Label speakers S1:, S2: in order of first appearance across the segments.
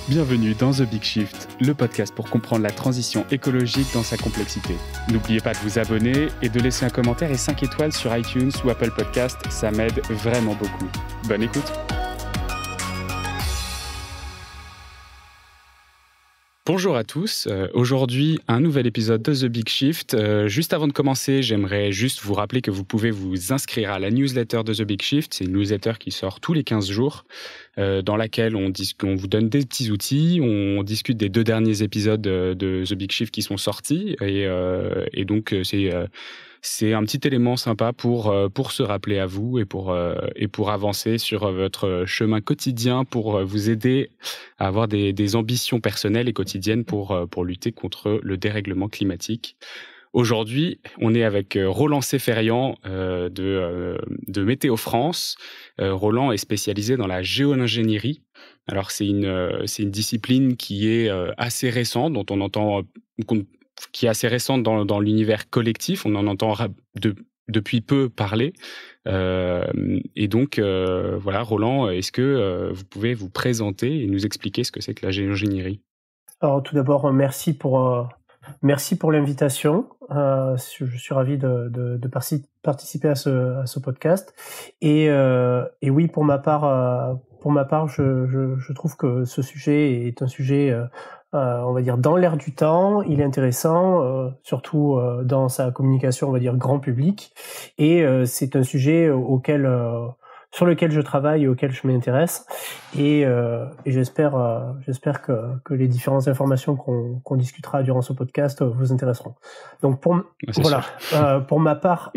S1: Bienvenue dans The Big Shift, le podcast pour comprendre la transition écologique dans sa complexité. N'oubliez pas de vous abonner et de laisser un commentaire et 5 étoiles sur iTunes ou Apple Podcast, ça m'aide vraiment beaucoup. Bonne écoute. Bonjour à tous, aujourd'hui un nouvel épisode de The Big Shift. Juste avant de commencer, j'aimerais juste vous rappeler que vous pouvez vous inscrire à la newsletter de The Big Shift. C'est une newsletter qui sort tous les 15 jours, dans laquelle on vous donne des petits outils, on discute des 2 derniers épisodes de The Big Shift qui sont sortis, et donc c'est un petit élément sympa pour se rappeler à vous et pour avancer sur votre chemin quotidien, pour vous aider à avoir des ambitions personnelles et quotidiennes pour lutter contre le dérèglement climatique. Aujourd'hui, on est avec Roland Seferian de Météo France. Roland est spécialisé dans la géo-ingénierie. Alors c'est une discipline qui est assez récente, qui est assez récente dans l'univers collectif. On en entend depuis peu parler. Et donc, voilà, Roland, est-ce que vous pouvez vous présenter et nous expliquer ce que c'est que la géo-ingénierie ?
S2: Alors, tout d'abord, merci pour l'invitation. Je suis ravi de participer à ce podcast. Et oui, pour ma part, je trouve que ce sujet est un sujet, on va dire, dans l'air du temps. Il est intéressant, surtout dans sa communication, on va dire, grand public. Et c'est un sujet sur lequel je travaille et auquel je m'intéresse, et j'espère que les différentes informations qu'on discutera durant ce podcast vous intéresseront. Donc pour ma part,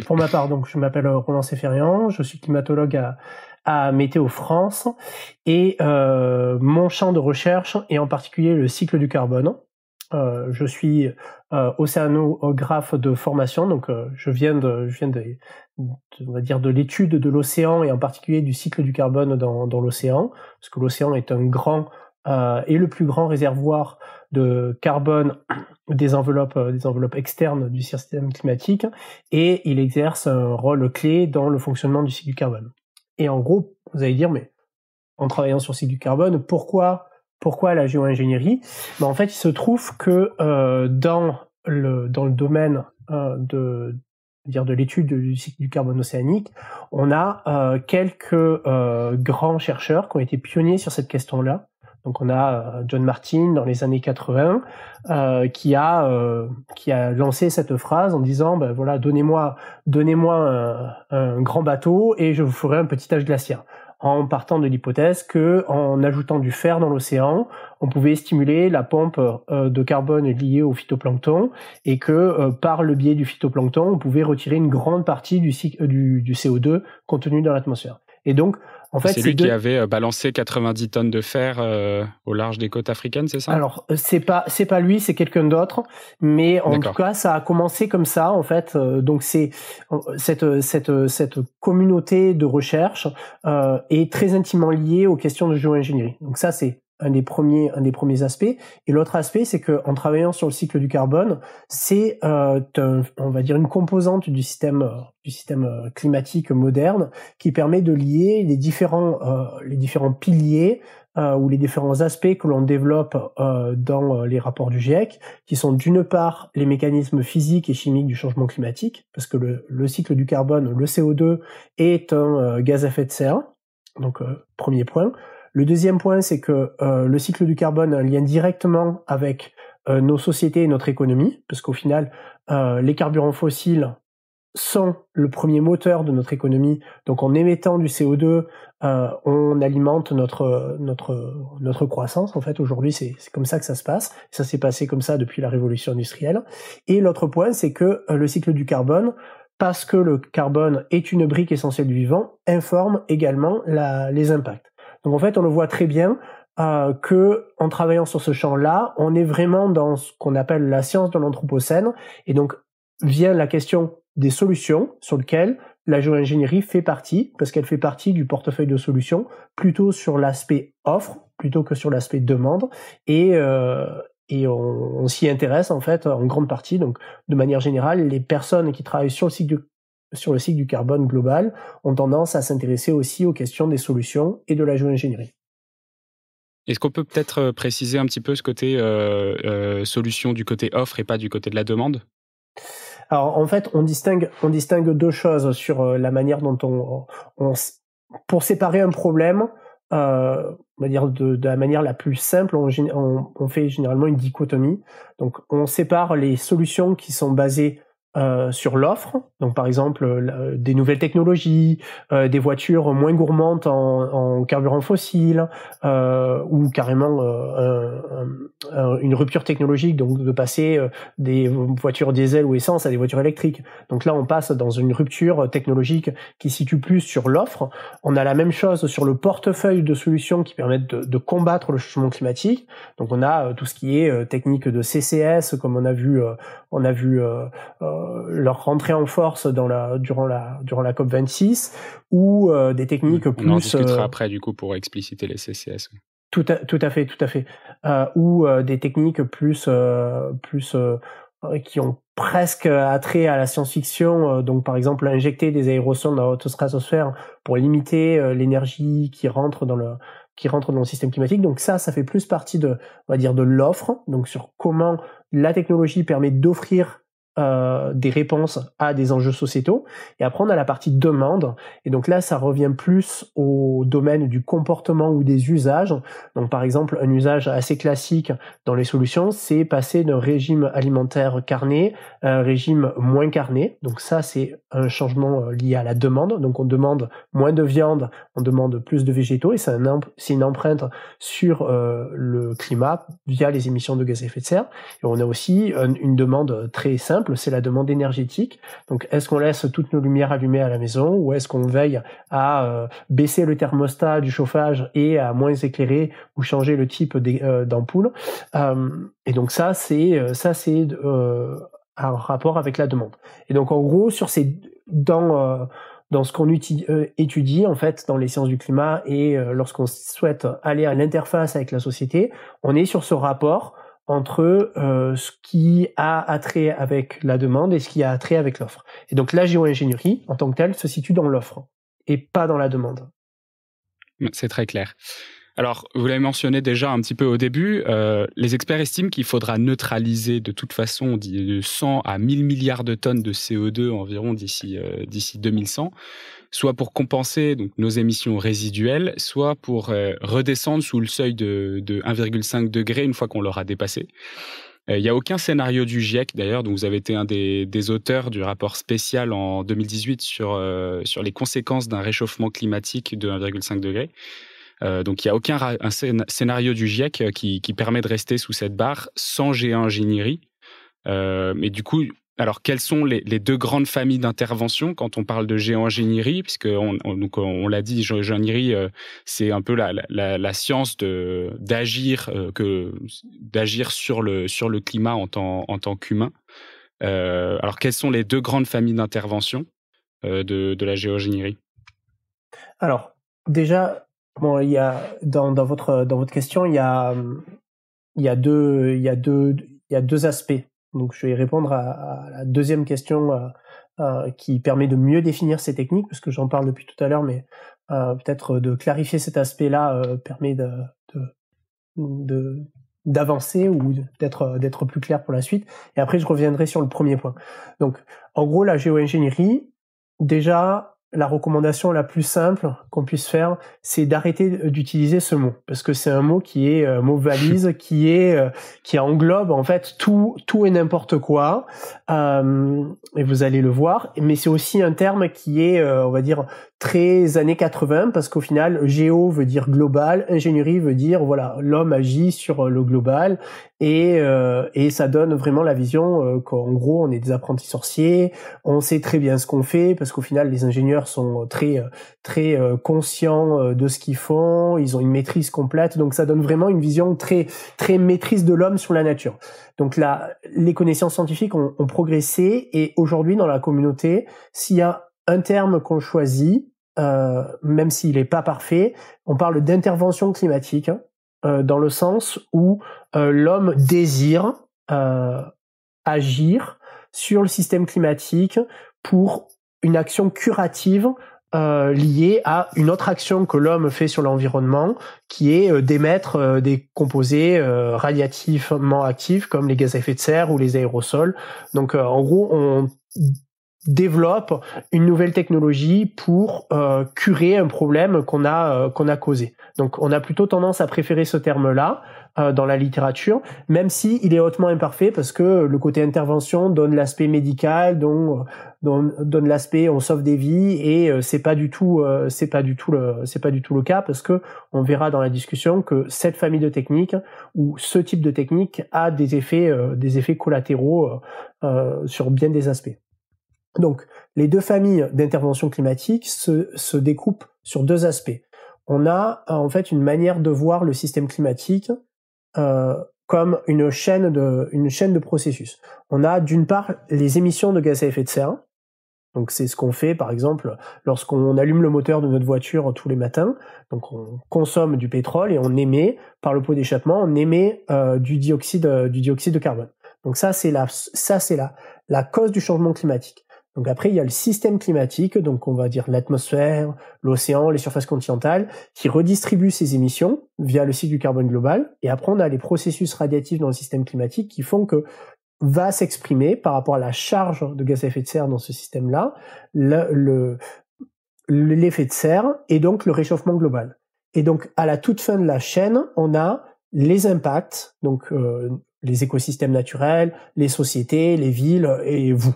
S2: donc je m'appelle Roland Seferian, je suis climatologue à Météo France, et mon champ de recherche est en particulier le cycle du carbone. Je suis océanographe de formation, donc je viens on va dire de l'étude de l'océan et en particulier du cycle du carbone dans l'océan, parce que l'océan est est le plus grand réservoir de carbone des enveloppes externes du système climatique, et il exerce un rôle clé dans le fonctionnement du cycle du carbone. Et en gros, vous allez dire, mais en travaillant sur le cycle du carbone, pourquoi la géo-ingénierie ? En fait, il se trouve que dans le domaine de l'étude du cycle du carbone océanique, on a quelques grands chercheurs qui ont été pionniers sur cette question-là. Donc on a John Martin dans les années 80 qui a lancé cette phrase en disant voilà, donnez-moi un grand bateau et je vous ferai un petit âge glaciaire, en partant de l'hypothèse que en ajoutant du fer dans l'océan, on pouvait stimuler la pompe de carbone liée au phytoplancton, et que par le biais du phytoplancton, on pouvait retirer une grande partie du CO2 contenu dans l'atmosphère. Et donc, en fait,
S1: c'est lui qui avait balancé 90 tonnes de fer au large des côtes africaines, c'est ça ?
S2: Alors, c'est pas lui, c'est quelqu'un d'autre, mais en tout cas, ça a commencé comme ça, en fait. Donc, c'est cette communauté de recherche est très intimement liée aux questions de géo-ingénierie. Donc ça, c'est un des premiers aspects. Et l'autre aspect, c'est que en travaillant sur le cycle du carbone, c'est on va dire une composante du système climatique moderne qui permet de lier les différents piliers ou les différents aspects que l'on développe dans les rapports du GIEC, qui sont d'une part les mécanismes physiques et chimiques du changement climatique, parce que le cycle du carbone, le CO2, est un gaz à effet de serre. Donc premier point. Le deuxième point, c'est que le cycle du carbone a un lien directement avec nos sociétés et notre économie, parce qu'au final, les carburants fossiles sont le premier moteur de notre économie. Donc en émettant du CO2, on alimente notre croissance. En fait, aujourd'hui, c'est comme ça que ça se passe. Ça s'est passé comme ça depuis la révolution industrielle. Et l'autre point, c'est que le cycle du carbone, parce que le carbone est une brique essentielle du vivant, informe également les impacts. Donc en fait, on le voit très bien que en travaillant sur ce champ-là, on est vraiment dans ce qu'on appelle la science de l'anthropocène, et donc vient la question des solutions sur lesquelles la géo-ingénierie fait partie, parce qu'elle fait partie du portefeuille de solutions, plutôt sur l'aspect offre, plutôt que sur l'aspect demande, et on s'y intéresse en fait en grande partie. Donc de manière générale, les personnes qui travaillent sur le cycle du carbone global ont tendance à s'intéresser aussi aux questions des solutions et de la géo-ingénierie.
S1: Est-ce qu'on peut peut-être préciser un petit peu ce côté solution du côté offre et pas du côté de la demande?
S2: Alors en fait, on distingue deux choses sur la manière dont pour séparer un problème, on va dire de la manière la plus simple, on fait généralement une dichotomie. Donc on sépare les solutions qui sont basées sur l'offre, donc par exemple des nouvelles technologies, des voitures moins gourmandes en carburant fossile, ou carrément une rupture technologique, donc de passer des voitures diesel ou essence à des voitures électriques. Donc là, on passe dans une rupture technologique qui se situe plus sur l'offre. On a la même chose sur le portefeuille de solutions qui permettent de combattre le changement climatique. Donc on a tout ce qui est technique de CCS, comme on a vu leur rentrée en force durant la COP26, ou des techniques plus...
S1: On en discutera après, du coup, pour expliciter les CCS.
S2: Tout à fait. Ou des techniques plus qui ont presque attrait à la science-fiction, donc par exemple injecter des aérosols dans la haute stratosphère pour limiter l'énergie qui rentre dans le système climatique. Donc ça fait plus partie on va dire, de l'offre, donc sur comment la technologie permet d'offrir des réponses à des enjeux sociétaux. Et après, on a la partie demande. Et donc là, ça revient plus au domaine du comportement ou des usages. Donc par exemple, un usage assez classique dans les solutions, c'est passer d'un régime alimentaire carné à un régime moins carné. Donc ça, c'est un changement lié à la demande. Donc on demande moins de viande, on demande plus de végétaux, et c'est une empreinte sur le climat via les émissions de gaz à effet de serre. Et on a aussi une demande très simple, c'est la demande énergétique. Donc, est-ce qu'on laisse toutes nos lumières allumées à la maison, ou est-ce qu'on veille à baisser le thermostat du chauffage et à moins éclairer ou changer le type d'ampoule? Et donc ça c'est un rapport avec la demande. Et donc en gros, dans ce qu'on étudie en fait dans les sciences du climat, et lorsqu'on souhaite aller à l'interface avec la société, on est sur ce rapport entre ce qui a attrait avec la demande et ce qui a attrait avec l'offre. Et donc la géo-ingénierie, en tant que telle, se situe dans l'offre et pas dans la demande.
S1: C'est très clair. Alors, vous l'avez mentionné déjà un petit peu au début, les experts estiment qu'il faudra neutraliser de toute façon, on dit de 100 à 1000 milliards de tonnes de CO2 environ d'ici 2100, soit pour compenser donc nos émissions résiduelles, soit pour redescendre sous le seuil de 1,5 degré une fois qu'on l'aura dépassé. Il n'y a aucun scénario du GIEC d'ailleurs, dont vous avez été un des auteurs du rapport spécial en 2018 sur les conséquences d'un réchauffement climatique de 1,5 degré. Donc il n'y a aucun scénario du GIEC qui permet de rester sous cette barre sans géo-ingénierie. Mais du coup, alors quelles sont les deux grandes familles d'intervention quand on parle de géo-ingénierie, puisque on l'a dit, géo-ingénierie c'est un peu la science d'agir sur le climat en tant qu'humain. Alors quelles sont les deux grandes familles d'intervention de la géo-ingénierie?
S2: Alors déjà, bon, il y a dans votre question, il y a deux aspects. Donc je vais répondre à la deuxième question qui permet de mieux définir ces techniques, parce que j'en parle depuis tout à l'heure, mais peut-être de clarifier cet aspect-là permet d'avancer ou d'être plus clair pour la suite. Et après, je reviendrai sur le premier point. Donc, en gros, la géo-ingénierie, déjà, la recommandation la plus simple qu'on puisse faire, c'est d'arrêter d'utiliser ce mot, parce que c'est un mot qui est mot valise, qui englobe en fait tout et n'importe quoi, et vous allez le voir. Mais c'est aussi un terme qui est, on va dire, très années 80, parce qu'au final, géo veut dire global, ingénierie veut dire voilà, l'homme agit sur le global, et ça donne vraiment la vision qu'en gros on est des apprentis sorciers, on sait très bien ce qu'on fait, parce qu'au final les ingénieurs sont très conscients de ce qu'ils font, ils ont une maîtrise complète, donc ça donne vraiment une vision très très maîtrise de l'homme sur la nature. Donc là, les connaissances scientifiques ont progressé, et aujourd'hui dans la communauté, s'il y a un terme qu'on choisit, même s'il n'est pas parfait, on parle d'intervention climatique, dans le sens où l'homme désire agir sur le système climatique pour une action curative liées à une autre action que l'homme fait sur l'environnement, qui est d'émettre des composés radiativement actifs comme les gaz à effet de serre ou les aérosols. Donc en gros, on développe une nouvelle technologie pour curer un problème qu'on a causé. Donc on a plutôt tendance à préférer ce terme-là dans la littérature, même si il est hautement imparfait parce que le côté intervention donne l'aspect médical, donne l'aspect on sauve des vies, et c'est pas du tout le cas, parce que on verra dans la discussion que cette famille de techniques ou ce type de technique a des effets collatéraux sur bien des aspects. Donc, les deux familles d'intervention climatique se découpent sur deux aspects. On a en fait une manière de voir le système climatique comme une chaîne de processus. On a d'une part les émissions de gaz à effet de serre. Donc c'est ce qu'on fait par exemple lorsqu'on allume le moteur de notre voiture tous les matins. Donc on consomme du pétrole et on émet par le pot d'échappement, on émet du dioxyde de carbone. Donc ça c'est la cause du changement climatique. Donc après, il y a le système climatique, donc on va dire l'atmosphère, l'océan, les surfaces continentales, qui redistribuent ces émissions via le cycle du carbone global. Et après, on a les processus radiatifs dans le système climatique qui font que va s'exprimer par rapport à la charge de gaz à effet de serre dans ce système-là, l'effet de serre et donc le réchauffement global. Et donc, à la toute fin de la chaîne, on a les impacts, donc les écosystèmes naturels, les sociétés, les villes et vous.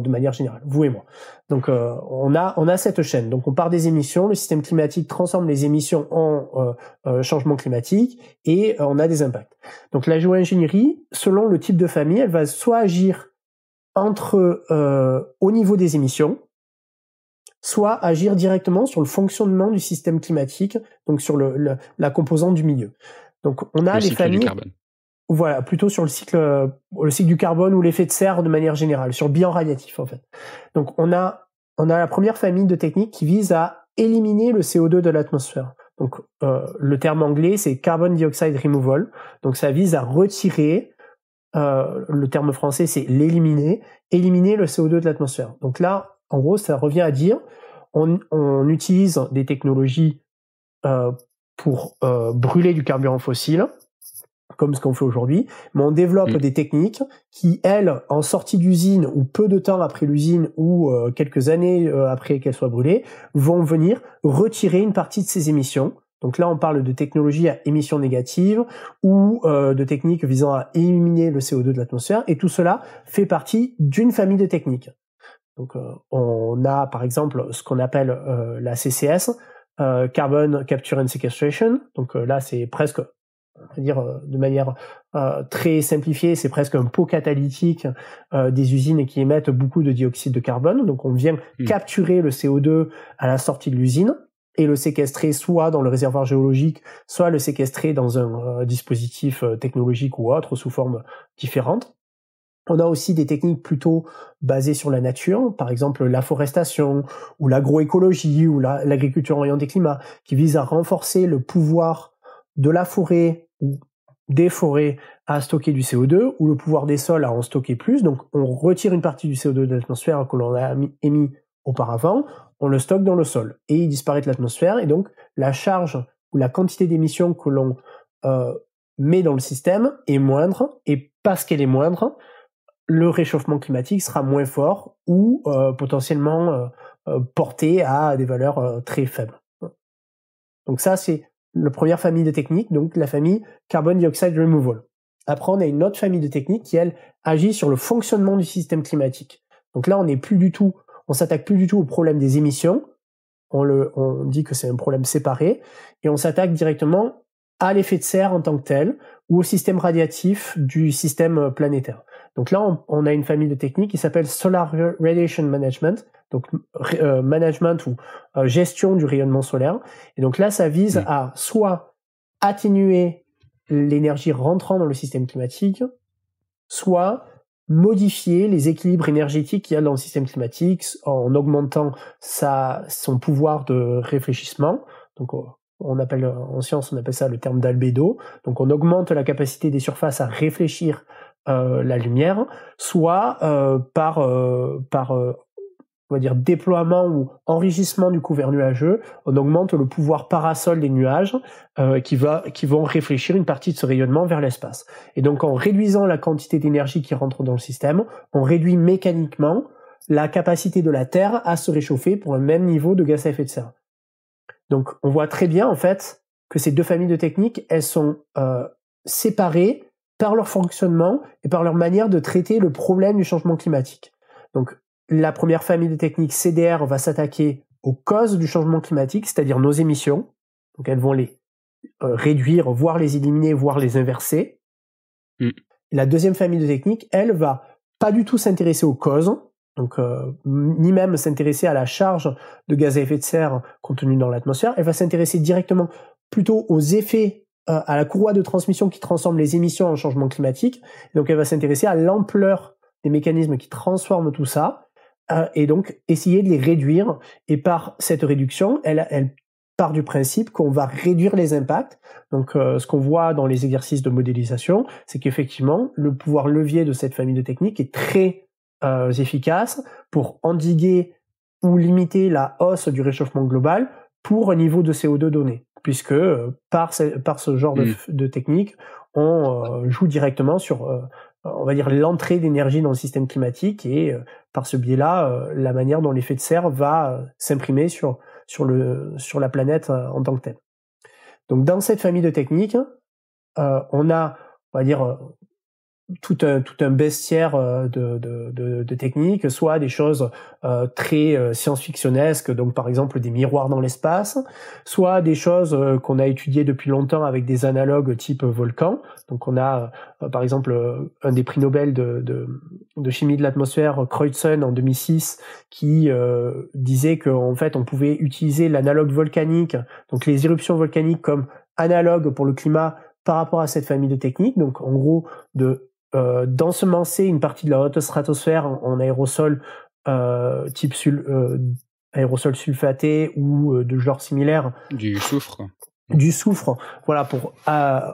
S2: De manière générale, vous et moi. Donc on a cette chaîne. Donc on part des émissions, le système climatique transforme les émissions en changement climatique et on a des impacts. Donc la géo-ingénierie, selon le type de famille, elle va soit agir au niveau des émissions, soit agir directement sur le fonctionnement du système climatique, donc sur la composante du milieu. Donc on a les familles. Du carbone. Voilà, plutôt sur le cycle du carbone ou l'effet de serre de manière générale, sur le bilan radiatif en fait. Donc on a la première famille de techniques qui vise à éliminer le CO2 de l'atmosphère. Donc le terme anglais c'est carbon dioxide removal. Donc ça vise à retirer, le terme français c'est éliminer le CO2 de l'atmosphère. Donc là, en gros, ça revient à dire on utilise des technologies pour brûler du carburant fossile, comme ce qu'on fait aujourd'hui, mais on développe des techniques qui, elles, en sortie d'usine ou peu de temps après l'usine ou quelques années après qu'elle soit brûlée, vont venir retirer une partie de ces émissions. Donc là, on parle de technologies à émissions négatives ou de techniques visant à éliminer le CO2 de l'atmosphère, et tout cela fait partie d'une famille de techniques. Donc on a par exemple ce qu'on appelle la CCS, Carbon Capture and Sequestration. Donc là, c'est presque, on va dire de manière très simplifiée, c'est presque un pot catalytique des usines qui émettent beaucoup de dioxyde de carbone. Donc on vient capturer le CO2 à la sortie de l'usine et le séquestrer soit dans le réservoir géologique, soit le séquestrer dans un dispositif technologique ou autre sous forme différente. On a aussi des techniques plutôt basées sur la nature, par exemple la forestation ou l'agroécologie ou l'agriculture orientée climat, qui visent à renforcer le pouvoir de la forêt ou des forêts à stocker du CO2 ou le pouvoir des sols à en stocker plus. Donc on retire une partie du CO2 de l'atmosphère que l'on a émis auparavant, on le stocke dans le sol et il disparaît de l'atmosphère, et donc la charge ou la quantité d'émissions que l'on met dans le système est moindre, et parce qu'elle est moindre, le réchauffement climatique sera moins fort ou potentiellement porté à des valeurs très faibles. Donc ça, c'est la première famille de techniques, donc la famille Carbon Dioxide Removal. Après, on a une autre famille de techniques qui, elle, agit sur le fonctionnement du système climatique. Donc là, on s'attaque plus du tout au problème des émissions. On dit que c'est un problème séparé, et on s'attaque directement à l'effet de serre en tant que tel ou au système radiatif du système planétaire. Donc là, on a une famille de techniques qui s'appelle Solar Radiation Management, donc management ou gestion du rayonnement solaire. Et donc là, ça vise à soit atténuer l'énergie rentrant dans le système climatique, soit modifier les équilibres énergétiques qu'il y a dans le système climatique en augmentant son pouvoir de réfléchissement. Donc en science, on appelle ça le terme d'albédo. Donc on augmente la capacité des surfaces à réfléchir la lumière, soit par on va dire, déploiement ou enrichissement du couvert nuageux, on augmente le pouvoir parasol des nuages qui vont réfléchir une partie de ce rayonnement vers l'espace. Et donc, en réduisant la quantité d'énergie qui rentre dans le système, on réduit mécaniquement la capacité de la Terre à se réchauffer pour un même niveau de gaz à effet de serre. Donc, on voit très bien, en fait, que ces deux familles de techniques, elles sont séparées par leur fonctionnement et par leur manière de traiter le problème du changement climatique. Donc, la première famille de techniques, CDR, va s'attaquer aux causes du changement climatique, c'est-à-dire nos émissions. Donc, elles vont les réduire, voire les éliminer, voire les inverser. La deuxième famille de techniques, elle, va pas du tout s'intéresser aux causes, donc ni même s'intéresser à la charge de gaz à effet de serre contenue dans l'atmosphère. Elle va s'intéresser directement plutôt aux effets, à la courroie de transmission qui transforme les émissions en changement climatique. Donc, elle va s'intéresser à l'ampleur des mécanismes qui transforment tout ça, et donc essayer de les réduire. Et par cette réduction, elle part du principe qu'on va réduire les impacts. Donc, ce qu'on voit dans les exercices de modélisation, c'est qu'effectivement, le pouvoir levier de cette famille de techniques est très efficace pour endiguer ou limiter la hausse du réchauffement global pour un niveau de CO2 donné, puisque par ce genre de technique, on joue directement sur on va dire l'entrée d'énergie dans le système climatique et par ce biais-là, la manière dont l'effet de serre va s'imprimer sur la planète en tant que telle. Donc dans cette famille de techniques, on a, on va dire, tout un bestiaire de techniques, soit des choses très science-fictionnesques, donc par exemple des miroirs dans l'espace, soit des choses qu'on a étudiées depuis longtemps avec des analogues type volcan. Donc on a par exemple un des prix Nobel de chimie de l'atmosphère, Crutzen en 2006, qui disait qu'en fait on pouvait utiliser l'analogue volcanique, donc les éruptions volcaniques, comme analogue pour le climat par rapport à cette famille de techniques. Donc en gros d'ensemencer une partie de la haute stratosphère en aérosol type aérosol sulfaté ou de genre similaire.
S1: Du soufre.
S2: Du soufre, voilà, pour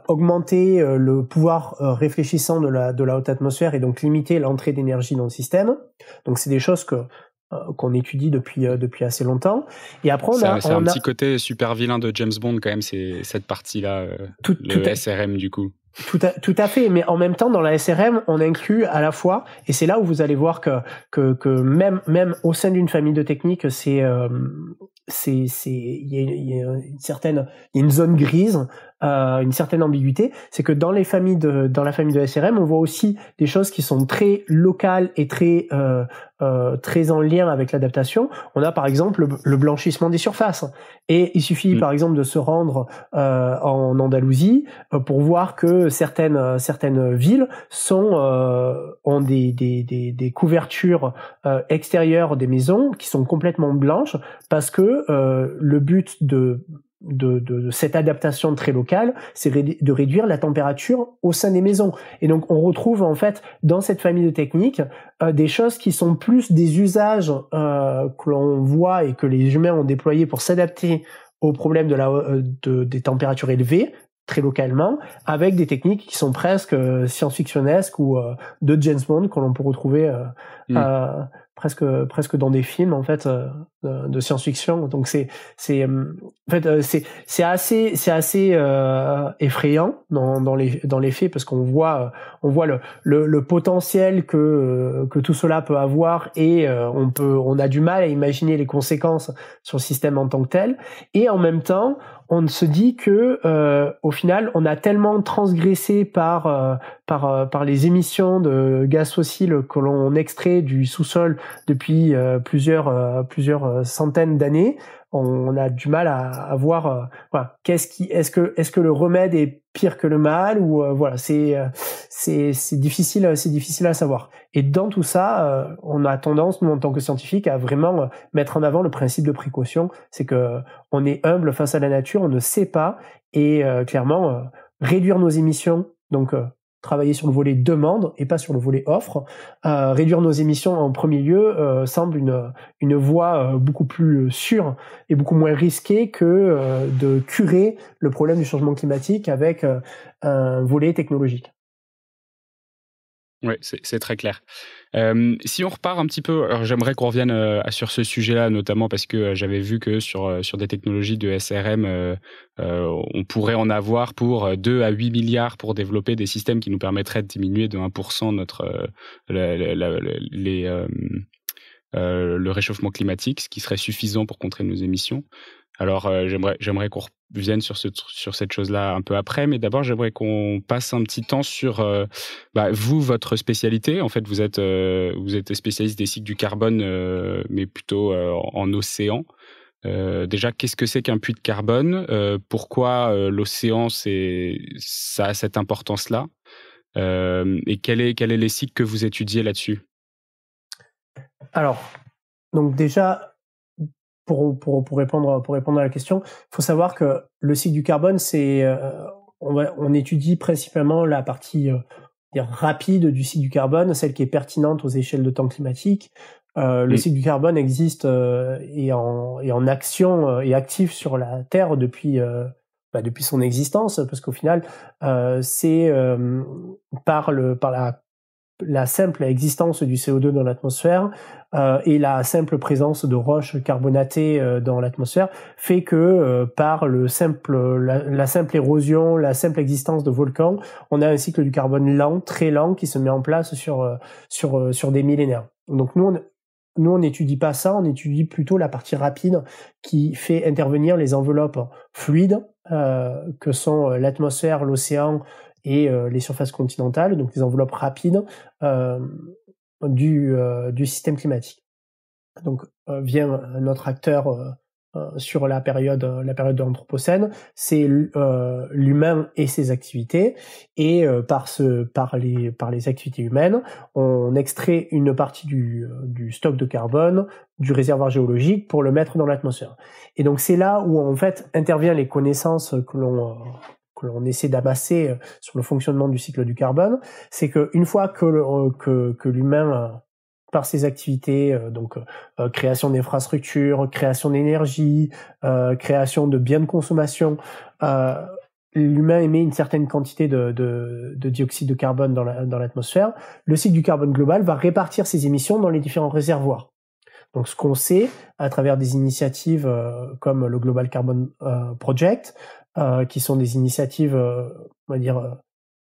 S2: augmenter le pouvoir réfléchissant de la haute atmosphère et donc limiter l'entrée d'énergie dans le système. Donc c'est des choses qu'on étudie depuis assez longtemps. Et après c'est un
S1: petit côté super vilain de James Bond quand même, c'est cette partie-là, SRM du coup.
S2: Tout à fait, mais en même temps, dans la SRM, on inclut à la fois, et c'est là où vous allez voir que même au sein d'une famille de techniques, il y a une zone grise, une certaine ambiguïté. C'est que dans la famille de SRM, on voit aussi des choses qui sont très locales et très en lien avec l'adaptation. On a par exemple le blanchissement des surfaces, et il suffit par exemple de se rendre en Andalousie pour voir que certaines villes ont des couvertures extérieures des maisons qui sont complètement blanches, parce que le but de cette adaptation très locale, c'est de réduire la température au sein des maisons. Et donc, on retrouve en fait dans cette famille de techniques des choses qui sont plus des usages que l'on voit et que les humains ont déployés pour s'adapter aux problèmes des températures élevées, très localement, avec des techniques qui sont presque science-fictionnesques ou de James Bond, que l'on peut retrouver presque dans des films en fait de science-fiction. Donc c'est assez effrayant dans les faits, parce qu'on voit le potentiel que tout cela peut avoir, et on a du mal à imaginer les conséquences sur le système en tant que tel. Et en même temps, on se dit que au final, on a tellement transgressé par les émissions de gaz fossiles que l'on extrait du sous-sol depuis plusieurs centaines d'années. On a du mal à voir voilà, est-ce que le remède est pire que le mal, ou voilà, c'est difficile à savoir. Et dans tout ça, on a tendance, nous en tant que scientifiques, à vraiment mettre en avant le principe de précaution. C'est que on est humble face à la nature, on ne sait pas, et clairement réduire nos émissions, donc travailler sur le volet demande et pas sur le volet offre. Réduire nos émissions en premier lieu semble une voie beaucoup plus sûre et beaucoup moins risquée que de curer le problème du changement climatique avec un volet technologique.
S1: Oui, c'est très clair. Si on repart un petit peu, alors j'aimerais qu'on revienne sur ce sujet-là, notamment parce que j'avais vu que sur des technologies de SRM, on pourrait en avoir pour 2 à 8 milliards pour développer des systèmes qui nous permettraient de diminuer de 1% le réchauffement climatique, ce qui serait suffisant pour contrer nos émissions. Alors, j'aimerais qu'on revienne sur cette chose-là un peu après, mais d'abord, j'aimerais qu'on passe un petit temps sur vous, votre spécialité. En fait, vous êtes spécialiste des cycles du carbone, mais plutôt en océan. Déjà, qu'est-ce que c'est qu'un puits de carbone? Pourquoi l'océan, ça a cette importance-là? Et quel est les cycles que vous étudiez là-dessus?
S2: Alors, donc déjà, pour répondre à la question, il faut savoir que le cycle du carbone, on étudie principalement la partie rapide du cycle du carbone, celle qui est pertinente aux échelles de temps climatique. Le cycle du carbone existe et en action et actif sur la Terre depuis son existence, parce qu'au final, c'est par la simple existence du CO2 dans l'atmosphère et la simple présence de roches carbonatées dans l'atmosphère fait que par la simple érosion, la simple existence de volcans, on a un cycle du carbone lent, très lent, qui se met en place sur des millénaires. Donc nous, on n'étudie pas ça, on étudie plutôt la partie rapide qui fait intervenir les enveloppes fluides que sont l'atmosphère, l'océan et les surfaces continentales, donc les enveloppes rapides du système climatique. Donc vient un autre acteur sur la période de l'Anthropocène, c'est l'humain et ses activités, et par les activités humaines, on extrait une partie du stock de carbone du réservoir géologique pour le mettre dans l'atmosphère. Et donc c'est là où en fait interviennent les connaissances que l'on essaie d'amasser sur le fonctionnement du cycle du carbone. C'est qu'une fois que l'humain par ses activités, création d'infrastructures, création d'énergie, création de biens de consommation, l'humain émet une certaine quantité de dioxyde de carbone dans l'atmosphère. Le cycle du carbone global va répartir ces émissions dans les différents réservoirs. Donc, ce qu'on sait à travers des initiatives comme le Global Carbon Project, qui sont des initiatives, on va dire,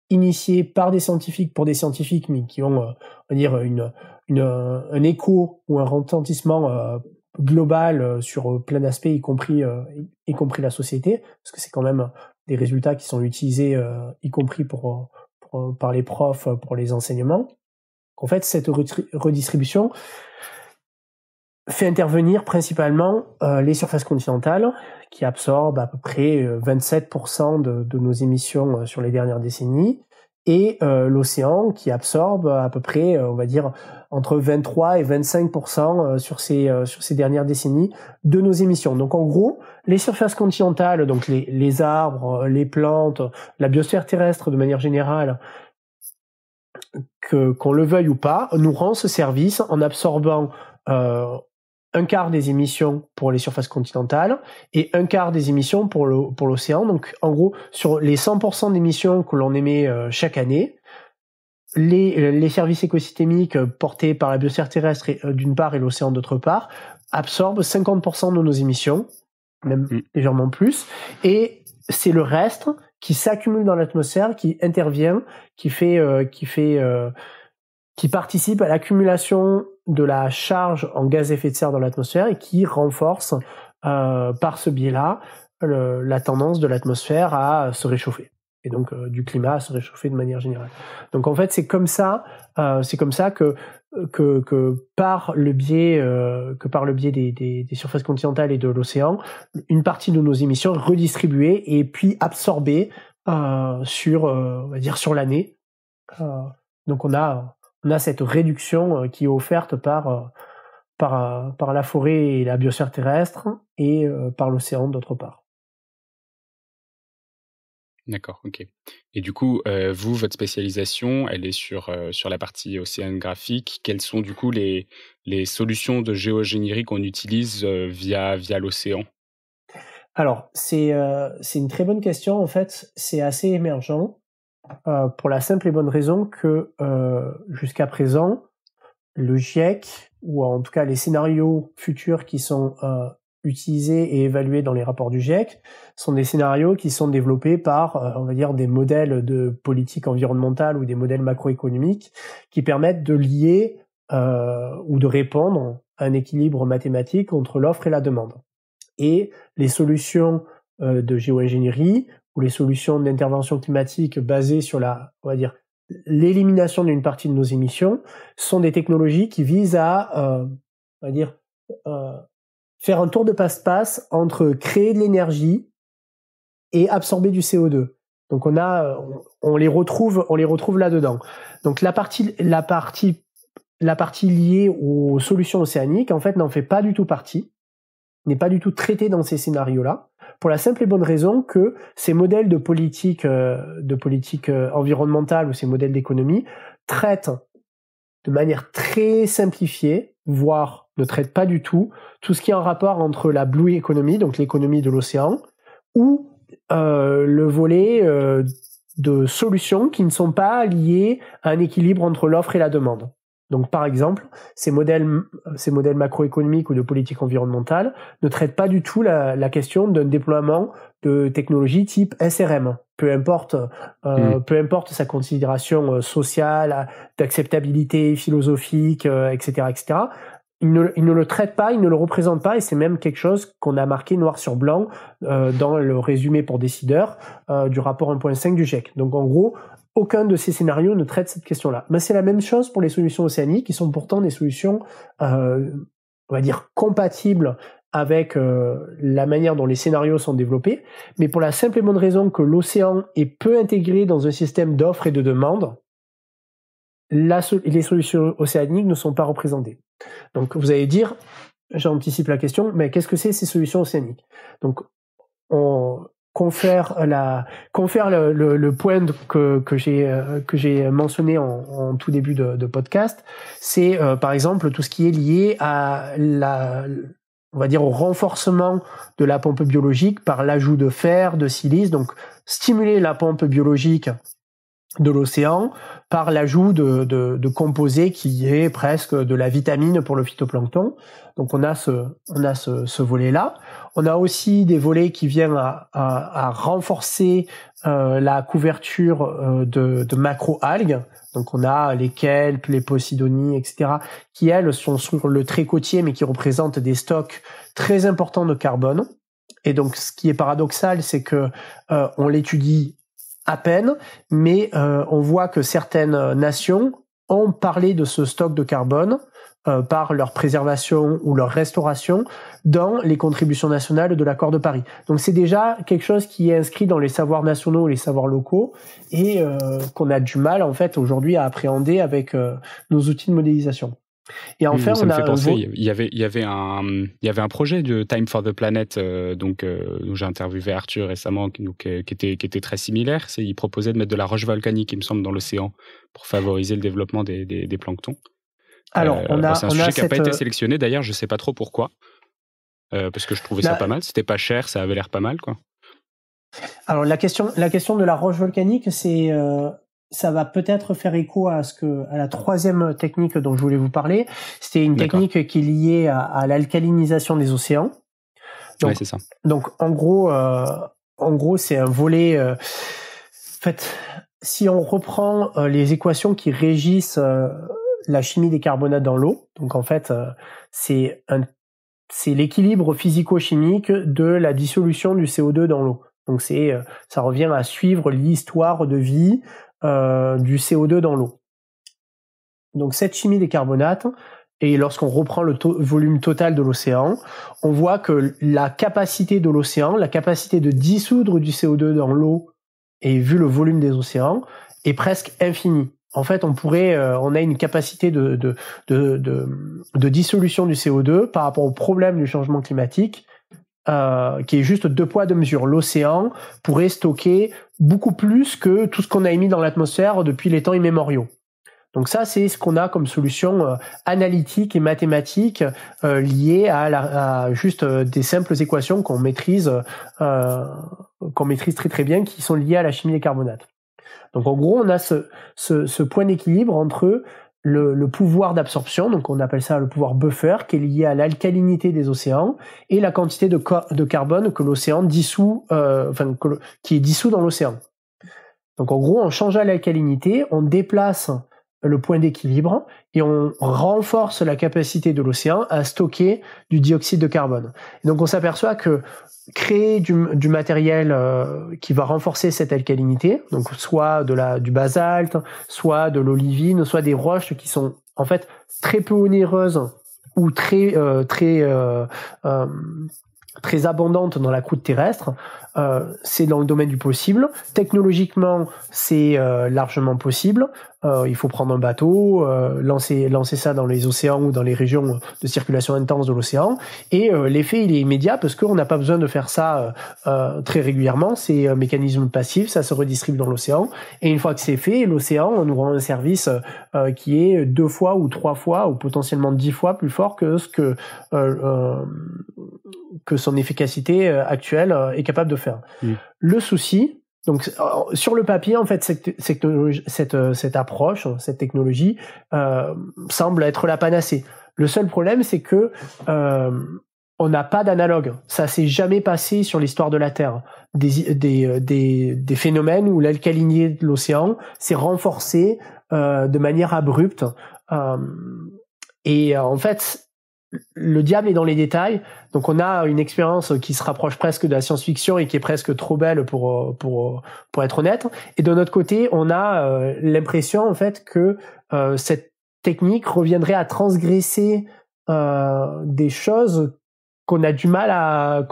S2: initiées par des scientifiques pour des scientifiques, mais qui ont, on va dire, un écho ou un retentissement global sur plein d'aspects, y compris la société, parce que c'est quand même des résultats qui sont utilisés, y compris par les profs pour les enseignements. En fait, cette redistribution fait intervenir principalement les surfaces continentales qui absorbent à peu près 27% de nos émissions sur les dernières décennies, et l'océan qui absorbe à peu près, on va dire, entre 23 et 25% sur ces dernières décennies de nos émissions. Donc en gros, les surfaces continentales, donc les arbres, les plantes, la biosphère terrestre de manière générale, qu'on le veuille ou pas, nous rend ce service en absorbant un quart des émissions pour les surfaces continentales et un quart des émissions pour l'océan. Donc, en gros, sur les 100% d'émissions que l'on émet chaque année, les services écosystémiques portés par la biosphère terrestre d'une part et l'océan d'autre part absorbent 50% de nos émissions, même légèrement plus, et c'est le reste qui s'accumule dans l'atmosphère, qui intervient, qui participe à l'accumulation de la charge en gaz à effet de serre dans l'atmosphère et qui renforce par ce biais-là la tendance de l'atmosphère à se réchauffer, et donc du climat à se réchauffer de manière générale. Donc en fait, c'est comme ça que par le biais des surfaces continentales et de l'océan, une partie de nos émissions est redistribuée et puis absorbée on va dire sur l'année. Donc on a cette réduction qui est offerte par la forêt et la biosphère terrestre et par l'océan d'autre part.
S1: D'accord, ok. Et du coup, vous, votre spécialisation, elle est sur la partie océanographique. Quelles sont du coup les solutions de géogénierie qu'on utilise via l'océan?
S2: Alors, c'est une très bonne question. En fait, c'est assez émergent. pour la simple et bonne raison que jusqu'à présent, le GIEC, ou en tout cas les scénarios futurs qui sont utilisés et évalués dans les rapports du GIEC, sont des scénarios qui sont développés par, on va dire, des modèles de politique environnementale ou des modèles macroéconomiques qui permettent de lier ou de répondre à un équilibre mathématique entre l'offre et la demande. Et les solutions de géo-ingénierie ou les solutions d'intervention climatique basées sur on va dire, l'élimination d'une partie de nos émissions sont des technologies qui visent à, on va dire, faire un tour de passe-passe entre créer de l'énergie et absorber du CO2. Donc on les retrouve là-dedans. Donc la partie liée aux solutions océaniques, en fait, n'en fait pas du tout partie, n'est pas du tout traitée dans ces scénarios-là, pour la simple et bonne raison que ces modèles de politique environnementale ou ces modèles d'économie traitent de manière très simplifiée, voire ne traitent pas du tout ce qui est en rapport entre la blue economy, donc l'économie de l'océan, ou le volet de solutions qui ne sont pas liées à un équilibre entre l'offre et la demande. Donc, par exemple, ces modèles macroéconomiques ou de politique environnementale ne traitent pas du tout la question d'un déploiement de technologies type SRM. Peu importe sa considération sociale, d'acceptabilité philosophique, etc., etc. Ils ne le traitent pas, ils ne le représentent pas, et c'est même quelque chose qu'on a marqué noir sur blanc dans le résumé pour décideurs du rapport 1.5 du GIEC. Donc, en gros, aucun de ces scénarios ne traite cette question-là. Mais c'est la même chose pour les solutions océaniques, qui sont pourtant des solutions, on va dire, compatibles avec la manière dont les scénarios sont développés, mais pour la simple et bonne raison que l'océan est peu intégré dans un système d'offres et de demandes, les solutions océaniques ne sont pas représentées. Donc vous allez dire, j'anticipe la question, mais qu'est-ce que c'est ces solutions océaniques? Donc on confère le point que j'ai mentionné en tout début de podcast, c'est par exemple tout ce qui est lié à on va dire au renforcement de la pompe biologique par l'ajout de fer, de silice, donc stimuler la pompe biologique de l'océan par l'ajout de composés qui est presque de la vitamine pour le phytoplancton. Donc on a ce volet-là. On a aussi des volets qui viennent à renforcer la couverture de macro-algues. Donc on a les kelps, les posidonies, etc., qui elles sont sur le trait côtier, mais qui représentent des stocks très importants de carbone. Et donc ce qui est paradoxal, c'est que on l'étudie à peine, mais on voit que certaines nations ont parlé de ce stock de carbone par leur préservation ou leur restauration dans les contributions nationales de l'accord de Paris. Donc c'est déjà quelque chose qui est inscrit dans les savoirs nationaux et les savoirs locaux et qu'on a du mal en fait aujourd'hui à appréhender avec nos outils de modélisation. Et enfin,
S1: ça me fait penser, il y avait un projet de Time for the Planet, dont j'ai interviewé Arthur récemment, qui était très similaire. Il proposait de mettre de la roche volcanique, il me semble, dans l'océan pour favoriser le développement des planctons.
S2: Alors,
S1: c'est un sujet qui n'a pas été sélectionné, d'ailleurs, je ne sais pas trop pourquoi, parce que je trouvais ça pas mal. C'était pas cher, ça avait l'air pas mal, quoi.
S2: Alors, la question de la roche volcanique, ça va peut-être faire écho à la troisième technique dont je voulais vous parler. C'était une technique qui est liée à l'alcalinisation des océans. Donc,
S1: ouais, c'est ça.
S2: Donc, en gros, c'est un volet. En fait, si on reprend les équations qui régissent la chimie des carbonates dans l'eau, donc en fait, c'est l'équilibre physico-chimique de la dissolution du CO2 dans l'eau. Donc ça revient à suivre l'histoire de vie du CO2 dans l'eau. Donc cette chimie des carbonates, et lorsqu'on reprend le volume total de l'océan, on voit que la capacité de l'océan, la capacité de dissoudre du CO2 dans l'eau, et vu le volume des océans, est presque infinie. En fait, on a une capacité de dissolution du CO2 par rapport au problème du changement climatique, qui est juste 2 poids 2 mesures. L'océan pourrait stocker beaucoup plus que tout ce qu'on a émis dans l'atmosphère depuis les temps immémoriaux. Donc ça, c'est ce qu'on a comme solution analytique et mathématique liée à juste des simples équations qu'on maîtrise très très bien, qui sont liées à la chimie des carbonates. Donc en gros, on a ce point d'équilibre entre le pouvoir d'absorption, donc on appelle ça le pouvoir buffer, qui est lié à l'alcalinité des océans, et la quantité de carbone que l'océan dissout, qui est dissous dans l'océan. Donc en gros, en changeant l'alcalinité, on déplace le point d'équilibre et on renforce la capacité de l'océan à stocker du dioxyde de carbone. Et donc on s'aperçoit que créer du matériel qui va renforcer cette alcalinité, donc soit du basalte, soit de l'olivine, soit des roches qui sont en fait très peu onéreuses ou très abondantes dans la croûte terrestre, c'est dans le domaine du possible. Technologiquement, c'est largement possible. Il faut prendre un bateau, lancer ça dans les océans ou dans les régions de circulation intense de l'océan, et l'effet il est immédiat parce qu'on n'a pas besoin de faire ça très régulièrement. C'est un mécanisme passif, ça se redistribue dans l'océan, et une fois que c'est fait, l'océan nous rend un service qui est 2 fois ou 3 fois ou potentiellement 10 fois plus fort que que son efficacité actuelle est capable de faire. Le souci, donc sur le papier, en fait, cette approche, cette technologie semble être la panacée. Le seul problème, c'est que on n'a pas d'analogue. Ça s'est jamais passé sur l'histoire de la Terre. Des phénomènes où l'alcalinité de l'océan s'est renforcée de manière abrupte. Et en fait, le diable est dans les détails. Donc on a une expérience qui se rapproche presque de la science-fiction et qui est presque trop belle pour être honnête. Et de notre côté, on a l'impression en fait que cette technique reviendrait à transgresser des choses qu'on a du mal à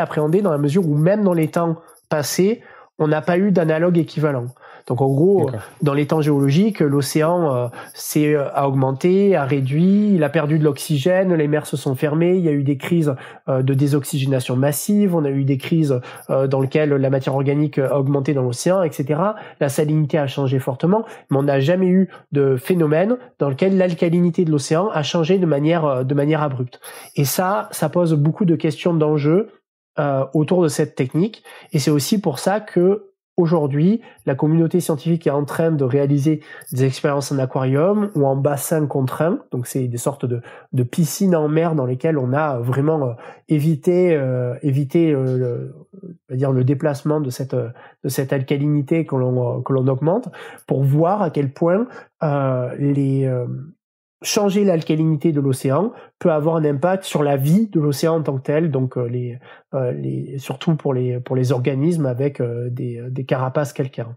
S2: appréhender, dans la mesure où même dans les temps passés, on n'a pas eu d'analogue équivalent. Donc en gros, dans les temps géologiques, l'océan a augmenté, a réduit, il a perdu de l'oxygène, les mers se sont fermées, il y a eu des crises de désoxygénation massive, on a eu des crises dans lesquelles la matière organique a augmenté dans l'océan, etc. La salinité a changé fortement, mais on n'a jamais eu de phénomène dans lequel l'alcalinité de l'océan a changé de manière abrupte. Et ça pose beaucoup de questions d'enjeux autour de cette technique, et c'est aussi pour ça que aujourd'hui, la communauté scientifique est en train de réaliser des expériences en aquarium ou en bassin contraint. Donc, c'est des sortes de piscines en mer dans lesquelles on a vraiment évité le déplacement de cette alcalinité que l'on augmente, pour voir à quel point changer l'alcalinité de l'océan peut avoir un impact sur la vie de l'océan en tant que tel, donc surtout pour les organismes avec des carapaces calcaires.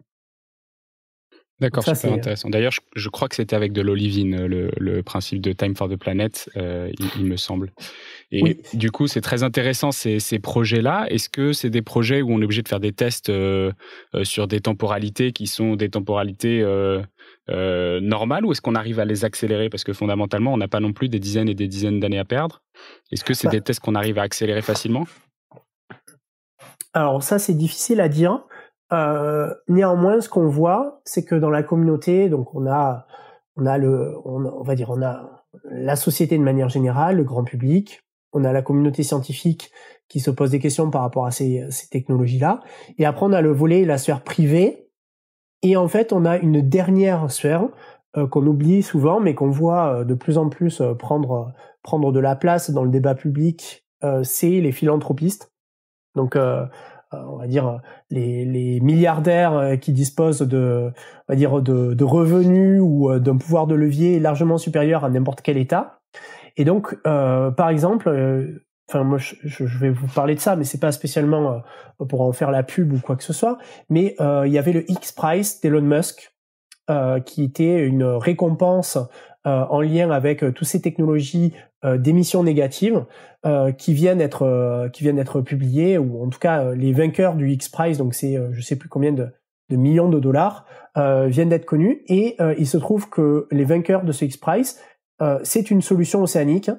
S1: D'accord, ça, super intéressant. D'ailleurs, je crois que c'était avec de l'olivine, le principe de Time for the Planet, il me semble. Et oui. Du coup, c'est très intéressant ces projets-là. Est-ce que c'est des projets où on est obligé de faire des tests sur des temporalités qui sont des temporalités normales, ou est-ce qu'on arrive à les accélérer? Parce que fondamentalement, on n'a pas non plus des dizaines et des dizaines d'années à perdre. Est-ce que c'est des tests qu'on arrive à accélérer facilement?
S2: Alors ça, c'est difficile à dire. Néanmoins, ce qu'on voit, c'est que dans la communauté, donc on a la société de manière générale, le grand public, on a la communauté scientifique qui se pose des questions par rapport à ces technologies-là, et après on a le volet, la sphère privée, et en fait on a une dernière sphère qu'on oublie souvent, mais qu'on voit de plus en plus prendre de la place dans le débat public, c'est les philanthropistes. Donc on va dire les milliardaires qui disposent de revenus ou d'un pouvoir de levier largement supérieur à n'importe quel État. Et donc par exemple, moi je vais vous parler de ça, mais c'est pas spécialement pour en faire la pub ou quoi que ce soit, mais il y avait le X-Prize d'Elon Musk qui était une récompense en lien avec toutes ces technologies d'émissions négatives qui viennent d'être publiées, ou en tout cas les vainqueurs du X-Prize, donc c'est je sais plus combien de millions de dollars, viennent d'être connus, et il se trouve que les vainqueurs de ce X-Prize, c'est une solution océanique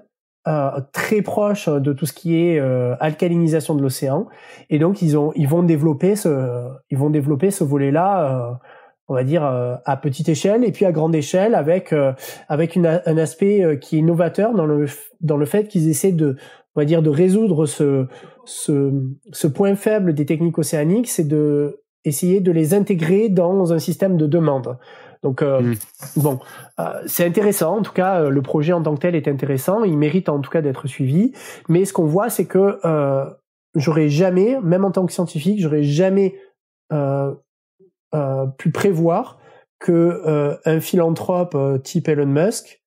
S2: très proche de tout ce qui est alcalinisation de l'océan, et donc ils vont développer ce volet-là, on va dire à petite échelle et puis à grande échelle, avec un aspect qui est novateur dans le fait qu'ils essaient de résoudre ce point faible des techniques océaniques, c'est de essayer de les intégrer dans un système de demande. Donc c'est intéressant. En tout cas, le projet en tant que tel est intéressant. Il mérite en tout cas d'être suivi. Mais ce qu'on voit, c'est que j'aurais jamais, même en tant que scientifique, j'aurais jamais pu prévoir que un philanthrope type Elon Musk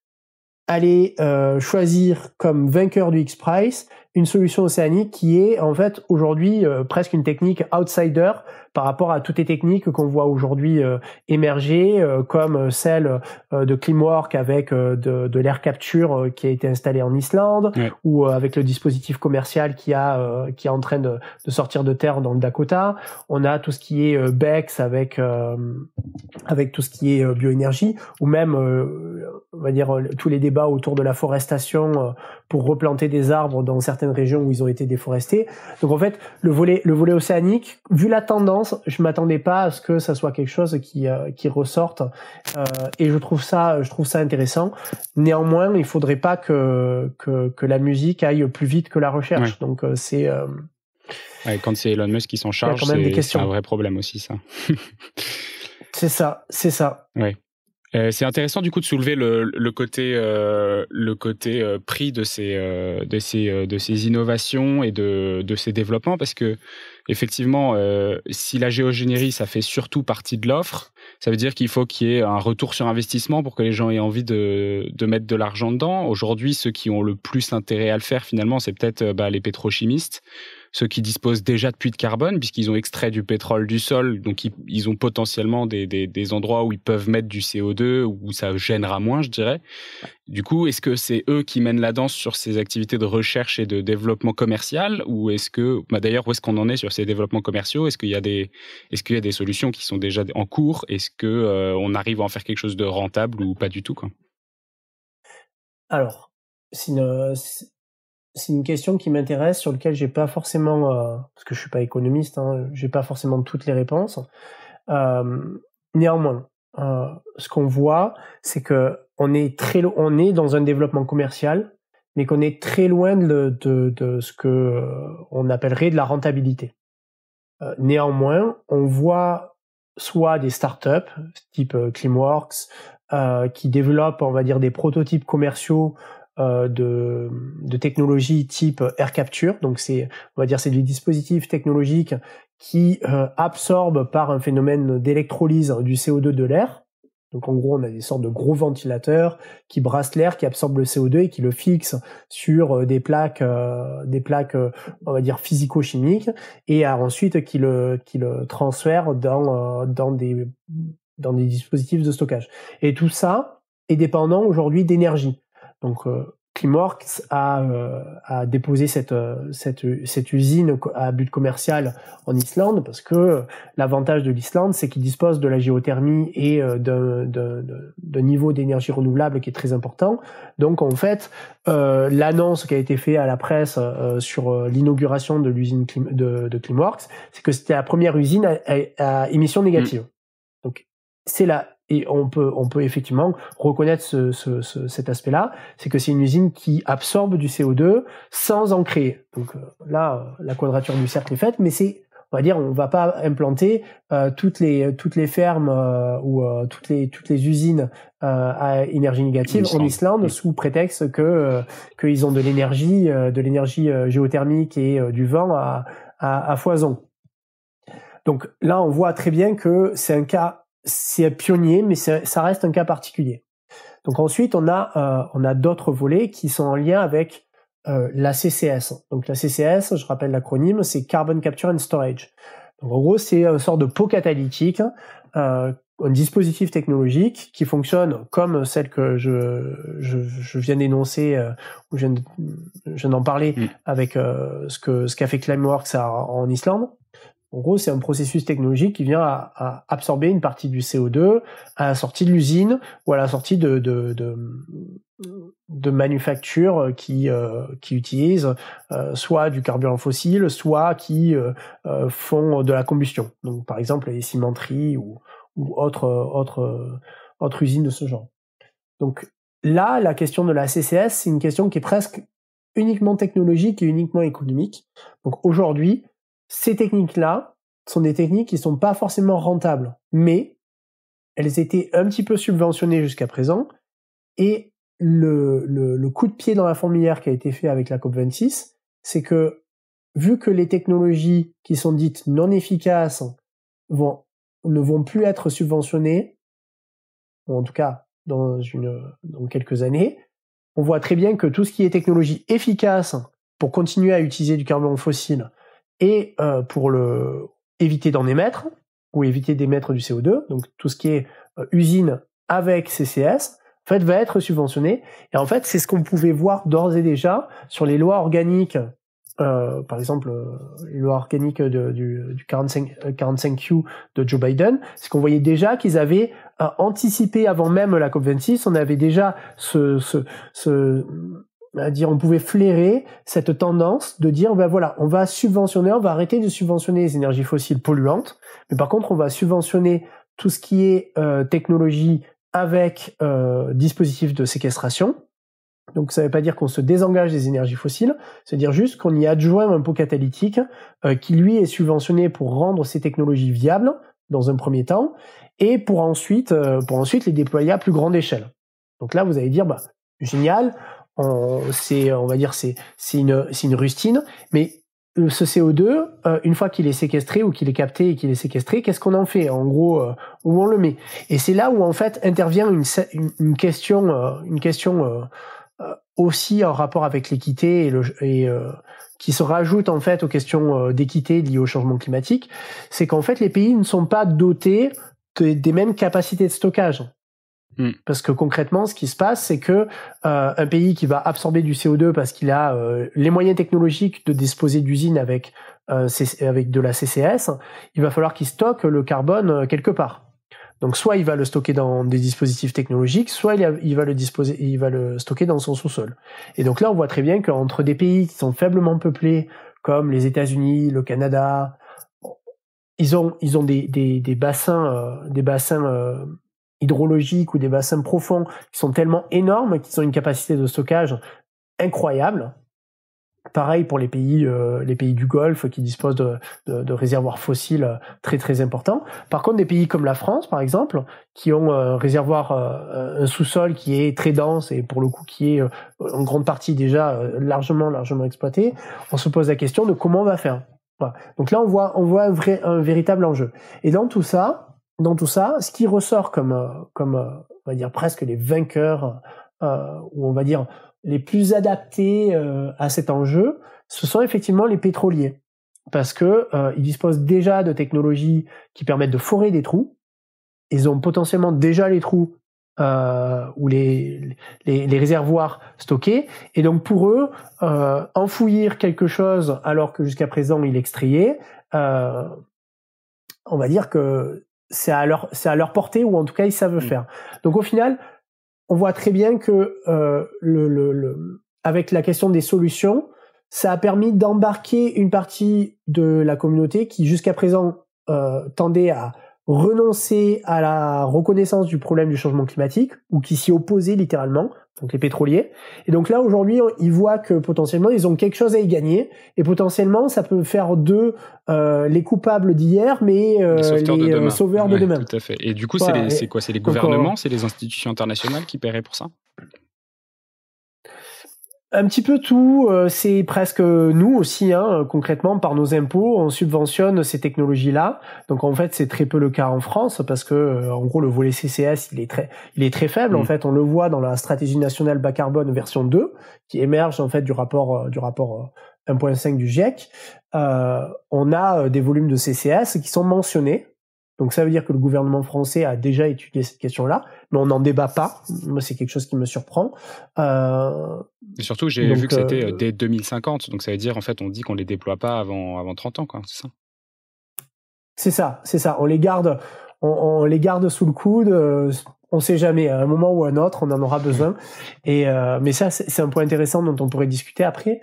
S2: allait choisir comme vainqueur du X-Prize une solution océanique qui est en fait aujourd'hui presque une technique outsider par rapport à toutes les techniques qu'on voit aujourd'hui émerger, comme celle de Climeworks avec de l'air capture qui a été installé en Islande, ou avec le dispositif commercial qui est en train de sortir de terre dans le Dakota. On a tout ce qui est BECS avec tout ce qui est bioénergie, ou même on va dire tous les débats autour de la forestation pour replanter des arbres dans certaines régions où ils ont été déforestés. Donc en fait, le volet océanique, vu la tendance, je m'attendais pas à ce que ça soit quelque chose qui ressorte, et je trouve ça intéressant. Néanmoins, il faudrait pas que la musique aille plus vite que la recherche. Donc c'est
S1: quand c'est Elon Musk qui s'en charge, c'est un vrai problème aussi, ça.
S2: C'est ça.
S1: Ouais. C'est intéressant du coup de soulever le côté prix de ces innovations et de ces développements, parce que effectivement, si la géogénierie ça fait surtout partie de l'offre, ça veut dire qu'il faut qu'il y ait un retour sur investissement pour que les gens aient envie de mettre de l'argent dedans. Aujourd'hui, ceux qui ont le plus intérêt à le faire finalement, c'est peut-être les pétrochimistes, ceux qui disposent déjà de puits de carbone, puisqu'ils ont extrait du pétrole du sol, donc ils ont potentiellement des endroits où ils peuvent mettre du CO2, où ça gênera moins, je dirais. Du coup, est-ce que c'est eux qui mènent la danse sur ces activités de recherche et de développement commercial, ou est-ce que, d'ailleurs, où est-ce qu'on en est sur ces développements commerciaux? Est-ce qu'il y a des solutions qui sont déjà en cours? Est-ce que on arrive à en faire quelque chose de rentable ou pas du tout, quoi?
S2: Alors, c'est une question qui m'intéresse, sur laquelle j'ai pas forcément, parce que je suis pas économiste, j'ai pas forcément toutes les réponses. Néanmoins, ce qu'on voit, c'est que on est dans un développement commercial, mais qu'on est très loin de ce que on appellerait de la rentabilité. Néanmoins, on voit soit des startups type Climeworks qui développent, on va dire, des prototypes commerciaux de technologies type air capture. Donc c'est des dispositifs technologiques qui absorbent par un phénomène d'électrolyse du CO2 de l'air. Donc en gros, on a des sortes de gros ventilateurs qui brassent l'air, qui absorbent le CO2 et qui le fixent sur des plaques, on va dire physico-chimiques, et ensuite qui le transfèrent dans des dispositifs de stockage. Et tout ça est dépendant aujourd'hui d'énergie. Donc Climeworks a déposé cette usine à but commercial en Islande, parce que l'avantage de l'Islande, c'est qu'il dispose de la géothermie et d'un niveau d'énergie renouvelable qui est très important. Donc en fait, l'annonce qui a été faite à la presse sur l'inauguration de l'usine de Climeworks, c'est que c'était la première usine à émissions négatives. Donc c'est là. Et on peut effectivement reconnaître cet aspect-là, c'est que c'est une usine qui absorbe du CO2 sans en créer. Donc là, la quadrature du cercle est faite, mais on va dire, on va pas implanter toutes les fermes ou toutes les usines à énergie négative en Islande sous prétexte qu'ils ont de l'énergie géothermique et du vent à foison. Donc là, on voit très bien que c'est pionnier, mais ça reste un cas particulier. Donc ensuite, on a d'autres volets qui sont en lien avec la CCS. Donc la CCS, je rappelle l'acronyme, c'est Carbon Capture and Storage. Donc en gros, c'est une sorte de pot catalytique, un dispositif technologique qui fonctionne comme celle que je viens d'énoncer, ou je viens d'en parler avec ce qu'a fait Climeworks en Islande. En gros, c'est un processus technologique qui vient à absorber une partie du CO2 à la sortie de l'usine ou à la sortie de manufactures qui utilisent soit du carburant fossile, soit qui font de la combustion. Donc, par exemple, les cimenteries ou autres usines de ce genre. Donc là, la question de la CCS, c'est une question qui est presque uniquement technologique et uniquement économique. Donc aujourd'hui, ces techniques-là sont des techniques qui sont pas forcément rentables, mais elles étaient un petit peu subventionnées jusqu'à présent, et le coup de pied dans la fourmilière qui a été fait avec la COP26, c'est que, vu que les technologies qui sont dites non efficaces ne vont plus être subventionnées, ou en tout cas dans quelques années, on voit très bien que tout ce qui est technologie efficace pour continuer à utiliser du carburant fossile et pour éviter d'en émettre, ou éviter d'émettre du CO2, donc tout ce qui est usine avec CCS, en fait, va être subventionné. Et en fait, c'est ce qu'on pouvait voir d'ores et déjà sur les lois organiques, par exemple, les lois organiques du 45Q de Joe Biden, c'est qu'on voyait déjà qu'ils avaient anticipé avant même la COP26, on avait déjà on pouvait flairer cette tendance de dire, ben voilà, on va arrêter de subventionner les énergies fossiles polluantes, mais par contre, on va subventionner tout ce qui est technologie avec dispositifs de séquestration. Donc ça ne veut pas dire qu'on se désengage des énergies fossiles, c'est-à-dire juste qu'on y adjoint un pot catalytique qui lui est subventionné pour rendre ces technologies viables dans un premier temps, et pour ensuite les déployer à plus grande échelle. Donc là vous allez dire, bah génial, c'est une rustine, mais ce CO2, une fois qu'il est séquestré ou qu'il est capté et qu'il est séquestré, qu'est-ce qu'on en fait? En gros, où on le met? Et c'est là où en fait intervient une question aussi en rapport avec l'équité et qui se rajoute en fait aux questions d'équité liées au changement climatique. C'est qu'en fait les pays ne sont pas dotés des mêmes capacités de stockage. Parce que concrètement, ce qui se passe, c'est que un pays qui va absorber du CO2 parce qu'il a les moyens technologiques de disposer d'usines avec de la CCS, il va falloir qu'il stocke le carbone quelque part. Donc soit il va le stocker dans des dispositifs technologiques, soit il va le stocker dans son sous-sol. Et donc là, on voit très bien qu'entre des pays qui sont faiblement peuplés, comme les États-Unis, le Canada, ils ont des bassins hydrologiques ou des bassins profonds qui sont tellement énormes qu'ils ont une capacité de stockage incroyable. Pareil pour les pays du Golfe qui disposent de réservoirs fossiles très très importants. Par contre, des pays comme la France, par exemple, qui ont un réservoir, un sous-sol qui est très dense et pour le coup qui est en grande partie déjà largement exploité, on se pose la question de comment on va faire. Voilà. Donc là, on voit un véritable enjeu. Et dans tout ça, ce qui ressort comme on va dire presque les vainqueurs, ou on va dire les plus adaptés à cet enjeu, ce sont effectivement les pétroliers, parce que ils disposent déjà de technologies qui permettent de forer des trous. Ils ont potentiellement déjà les trous ou les réservoirs stockés, et donc pour eux, enfouir quelque chose alors que jusqu'à présent il extrayait, on va dire que c'est à leur portée, ou en tout cas ils savent faire. Donc au final, on voit très bien que avec la question des solutions, ça a permis d'embarquer une partie de la communauté qui jusqu'à présent tendait à renoncer à la reconnaissance du problème du changement climatique, ou qui s'y opposait littéralement, donc les pétroliers. Et donc là, aujourd'hui, ils voient que potentiellement, ils ont quelque chose à y gagner, et potentiellement, ça peut faire d'eux les coupables d'hier, mais les sauveurs de demain.
S1: Tout à fait. Et du coup, voilà, c'est quoi? C'est les gouvernements, c'est les institutions internationales qui paieraient pour ça?
S2: Un petit peu tout, c'est presque nous aussi, concrètement, par nos impôts, on subventionne ces technologies-là. Donc en fait, c'est très peu le cas en France, parce que en gros, le volet CCS, il est très faible. En fait, on le voit dans la stratégie nationale bas carbone version 2, qui émerge en fait du rapport 1.5 du GIEC. On a des volumes de CCS qui sont mentionnés. Donc ça veut dire que le gouvernement français a déjà étudié cette question-là, mais on n'en débat pas. Moi, c'est quelque chose qui me surprend.
S1: Et surtout, j'ai vu que c'était dès 2050, donc ça veut dire en fait, on dit qu'on les déploie pas avant 30 ans, quoi. C'est ça.
S2: C'est ça. On les garde sous le coude. On sait jamais. À un moment ou à un autre, on en aura besoin. Et mais ça, c'est un point intéressant dont on pourrait discuter après.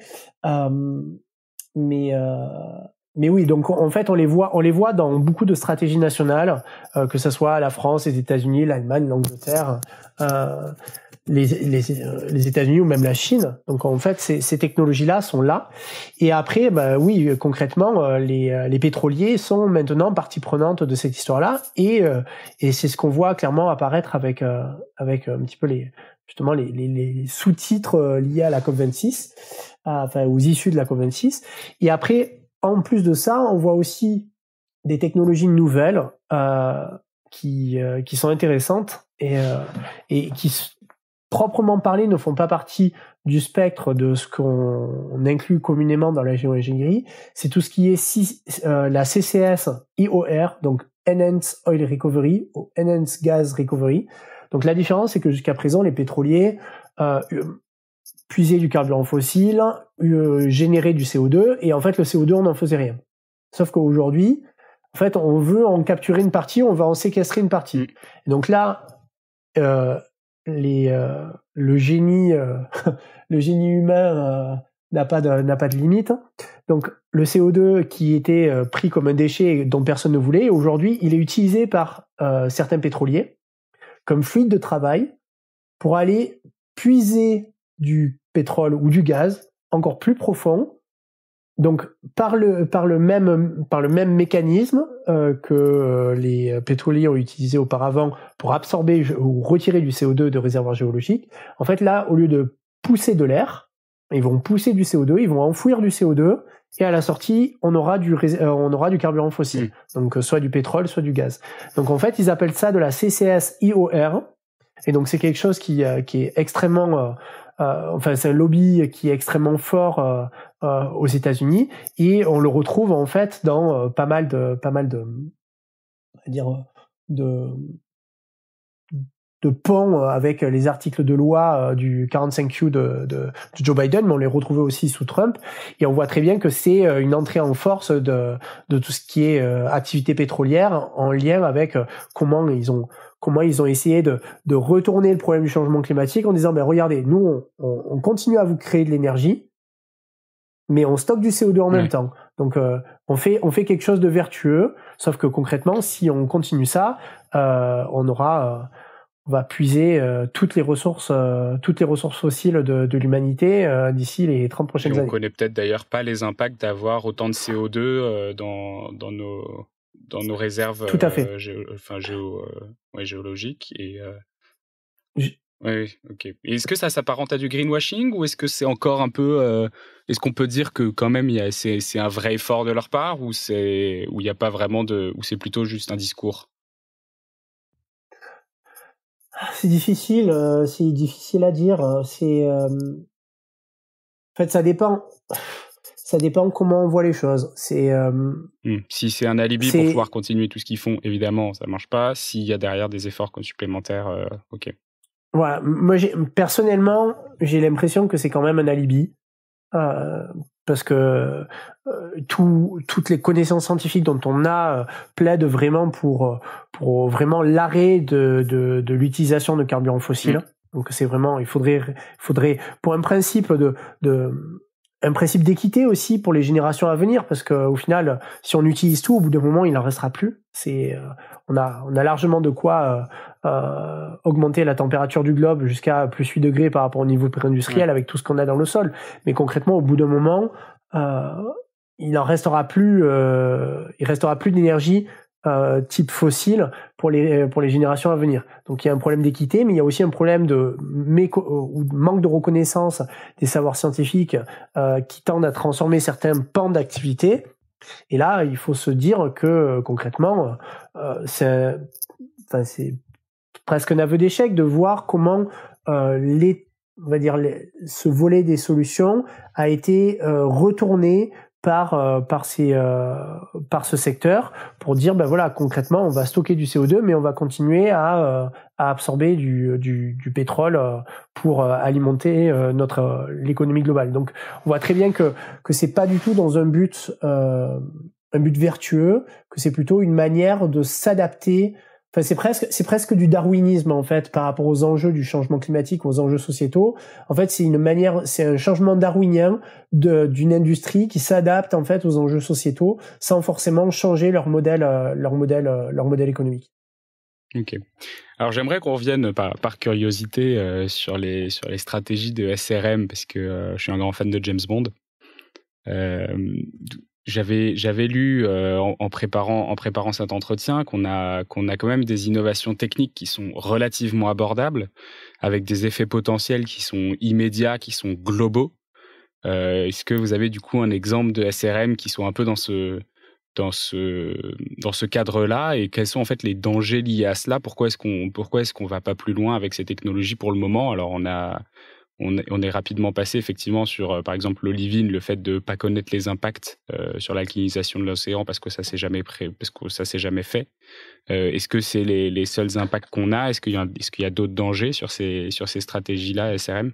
S2: Mais oui, donc en fait on les voit dans beaucoup de stratégies nationales, que ce soit la France, les États-Unis, l'Allemagne, l'Angleterre. les États-Unis ou même la Chine. Donc en fait, ces technologies-là sont là. Et après, oui, concrètement, les pétroliers sont maintenant partie prenante de cette histoire-là. Et c'est ce qu'on voit clairement apparaître avec un petit peu les sous-titres liés à la COP26, aux issues de la COP26. Et après, en plus de ça, on voit aussi des technologies nouvelles qui sont intéressantes et qui, proprement parlé, ne font pas partie du spectre de ce qu'on inclut communément dans la géoingénierie. C'est tout ce qui est la CCS EOR, donc Enhanced Oil Recovery ou Enhanced Gas Recovery. Donc la différence, c'est que jusqu'à présent, les pétroliers puisaient du carburant fossile, généraient du CO2, et en fait, le CO2, on n'en faisait rien. Sauf qu'aujourd'hui, en fait, on veut en capturer une partie, on va en séquestrer une partie. Et donc là, le génie humain n'a pas de limite. Donc le CO2 qui était pris comme un déchet dont personne ne voulait, aujourd'hui, il est utilisé par certains pétroliers comme fluide de travail pour aller puiser du pétrole ou du gaz encore plus profond. Donc par le même mécanisme que les pétroliers ont utilisé auparavant pour absorber ou retirer du CO2 de réservoirs géologiques, en fait là, au lieu de pousser de l'air, ils vont pousser du CO2, ils vont enfouir du CO2, et à la sortie, on aura du carburant fossile, donc soit du pétrole, soit du gaz. Donc en fait, ils appellent ça de la CCS EOR, et donc c'est quelque chose qui est extrêmement c'est un lobby qui est extrêmement fort aux États-Unis, et on le retrouve en fait dans pas mal de ponts avec les articles de loi du 45Q de Joe Biden, mais on les retrouvait aussi sous Trump, et on voit très bien que c'est une entrée en force de tout ce qui est activité pétrolière en lien avec comment ils ont essayé de retourner le problème du changement climatique en disant, regardez, nous, on continue à vous créer de l'énergie, mais on stocke du CO2 en même temps. Donc, on fait quelque chose de vertueux, sauf que concrètement, si on continue ça, on va puiser toutes les ressources fossiles de l'humanité d'ici les 30 prochaines années.
S1: On connaît peut-être d'ailleurs pas les impacts d'avoir autant de CO2 dans nos réserves
S2: tout à fait.
S1: géologiques. Et oui, ok. Et est-ce que ça s'apparente à du greenwashing, ou est-ce que c'est encore un peu est-ce qu'on peut dire que quand même c'est un vrai effort de leur part, ou il n'y a pas vraiment ou c'est plutôt juste un discours?
S2: C'est difficile à dire. En fait, ça dépend. Ça dépend comment on voit les choses.
S1: Si c'est un alibi pour pouvoir continuer tout ce qu'ils font, évidemment, ça marche pas. S'il y a derrière des efforts supplémentaires, ok.
S2: Voilà. Moi, personnellement, j'ai l'impression que c'est quand même un alibi. Parce que toutes les connaissances scientifiques dont on a plaident vraiment pour vraiment l'arrêt de l'utilisation de carburants fossiles. Donc c'est vraiment, il faudrait pour un principe un principe d'équité aussi pour les générations à venir, parce que au final, si on utilise tout, au bout d'un moment, il n'en restera plus. On a largement de quoi augmenter la température du globe jusqu'à plus 8 degrés par rapport au niveau pré-industriel avec tout ce qu'on a dans le sol. Mais concrètement, au bout d'un moment, il restera plus d'énergie type fossile pour les générations à venir. Donc il y a un problème d'équité, mais il y a aussi un problème de manque de reconnaissance des savoirs scientifiques qui tendent à transformer certains pans d'activité. Et là, il faut se dire que concrètement, c'est presque un aveu d'échec de voir comment ce volet des solutions a été retourné par ce secteur pour dire concrètement on va stocker du CO2, mais on va continuer à absorber du pétrole pour alimenter l'économie globale. Donc on voit très bien que c'est pas du tout dans un but vertueux, que c'est plutôt une manière de s'adapter. Enfin, c'est presque du darwinisme, en fait, par rapport aux enjeux du changement climatique, aux enjeux sociétaux. En fait, c'est un changement darwinien d'une industrie qui s'adapte, en fait, aux enjeux sociétaux sans forcément changer leur modèle économique.
S1: Ok. Alors j'aimerais qu'on revienne par curiosité sur les stratégies de SRM parce que je suis un grand fan de James Bond. Euh, j'avais lu en préparant cet entretien qu'on a quand même des innovations techniques qui sont relativement abordables, avec des effets potentiels qui sont immédiats, qui sont globaux. Est-ce que vous avez du coup un exemple de SRM qui soit un peu dans ce cadre-là, et quels sont en fait les dangers liés à cela? Pourquoi est-ce qu'on va pas plus loin avec ces technologies pour le moment? Alors on est rapidement passé effectivement sur par exemple l'olivine, le fait de pas connaître les impacts sur l'alcalinisation de l'océan parce que ça s'est jamais fait. Est-ce que c'est les seuls impacts qu'on a? Est-ce qu'il y a d'autres dangers sur ces stratégies-là SRM?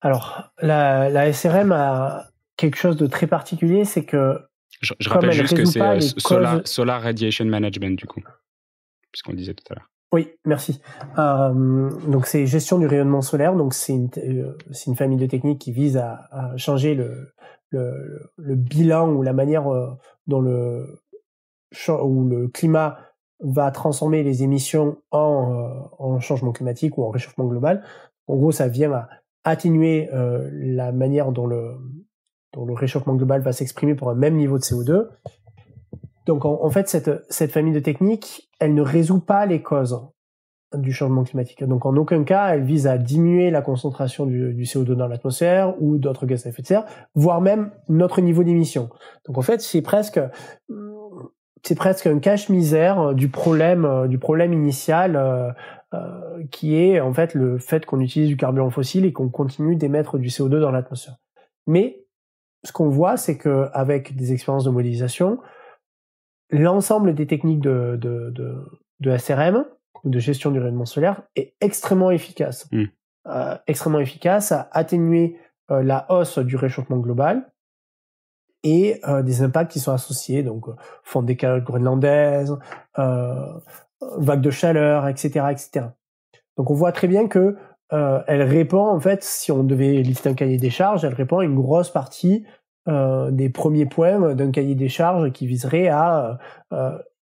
S2: Alors, la SRM a quelque chose de très particulier, c'est que
S1: je rappelle juste que c'est Solar Radiation Management, du coup, puisqu'on le disait tout à l'heure.
S2: Oui, merci. Donc, c'est gestion du rayonnement solaire. Donc, c'est une famille de techniques qui vise à changer le bilan ou la manière dont le climat va transformer les émissions en changement climatique ou en réchauffement global. En gros, ça vient à atténuer la manière dont le réchauffement global va s'exprimer pour un même niveau de CO2. Donc, en fait, cette famille de techniques, elle ne résout pas les causes du changement climatique. Donc, en aucun cas, elle vise à diminuer la concentration du CO2 dans l'atmosphère ou d'autres gaz à effet de serre, voire même notre niveau d'émission. Donc, en fait, c'est presque un cache-misère du problème initial, qui est en fait le fait qu'on utilise du carburant fossile et qu'on continue d'émettre du CO2 dans l'atmosphère. Mais ce qu'on voit, c'est qu'avec des expériences de modélisation, l'ensemble des techniques de SRM, de gestion du rayonnement solaire, est extrêmement efficace. Extrêmement efficace à atténuer la hausse du réchauffement global et des impacts qui sont associés, donc fonte des calottes groenlandaises, vagues de chaleur, etc., etc. Donc on voit très bien que elle répond, en fait, si on devait lister un cahier des charges, elle répond à une grosse partie des premiers points d'un cahier des charges qui viserait à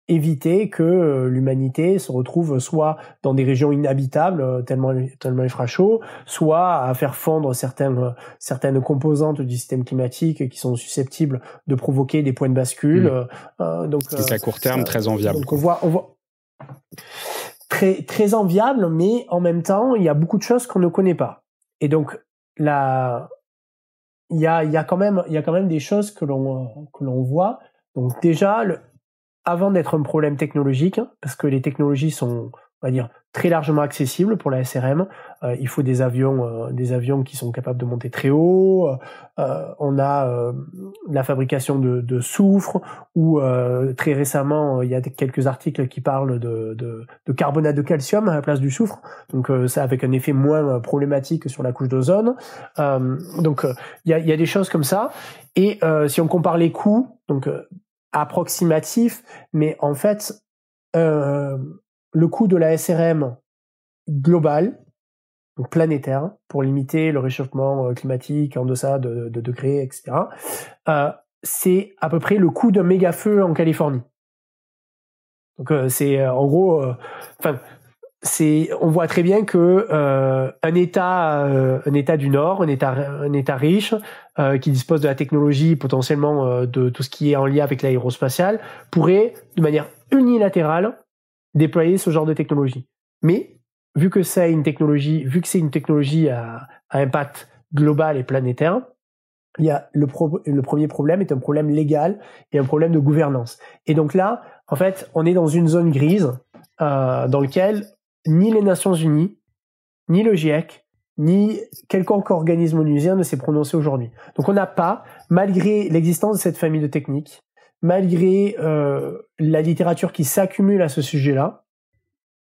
S2: éviter que l'humanité se retrouve soit dans des régions inhabitables tellement il fera chaud, soit à faire fondre certaines composantes du système climatique qui sont susceptibles de provoquer des points de bascule. Donc
S1: à court terme très enviable.
S2: Donc on voit très très enviable, mais en même temps il y a beaucoup de choses qu'on ne connaît pas. Et donc il y a quand même des choses que l'on voit. Donc déjà, avant d'être un problème technologique, parce que les technologies sont, on va dire, très largement accessibles pour la SRM, il faut des avions qui sont capables de monter très haut. On a la fabrication de soufre, ou très récemment, il y a quelques articles qui parlent de carbonate de calcium à la place du soufre. Donc ça avec un effet moins problématique sur la couche d'ozone. Donc il y a des choses comme ça. Et si on compare les coûts, donc approximatif, mais en fait, le coût de la SRM global, donc planétaire, pour limiter le réchauffement climatique en deçà de degrés, etc., c'est à peu près le coût d'un méga-feu en Californie. Donc c'est en gros, on voit très bien que un État du Nord, un État riche, qui dispose de la technologie potentiellement de tout ce qui est en lien avec l'aérospatial, pourrait de manière unilatérale déployer ce genre de technologie. Mais vu que c'est une technologie à impact global et planétaire, il y a le premier problème est un problème légal et un problème de gouvernance. Et donc là, en fait, on est dans une zone grise dans laquelle ni les Nations Unies, ni le GIEC, ni quelconque organisme onusien ne s'est prononcé aujourd'hui. Donc on n'a pas, malgré l'existence de cette famille de techniques, malgré la littérature qui s'accumule à ce sujet-là,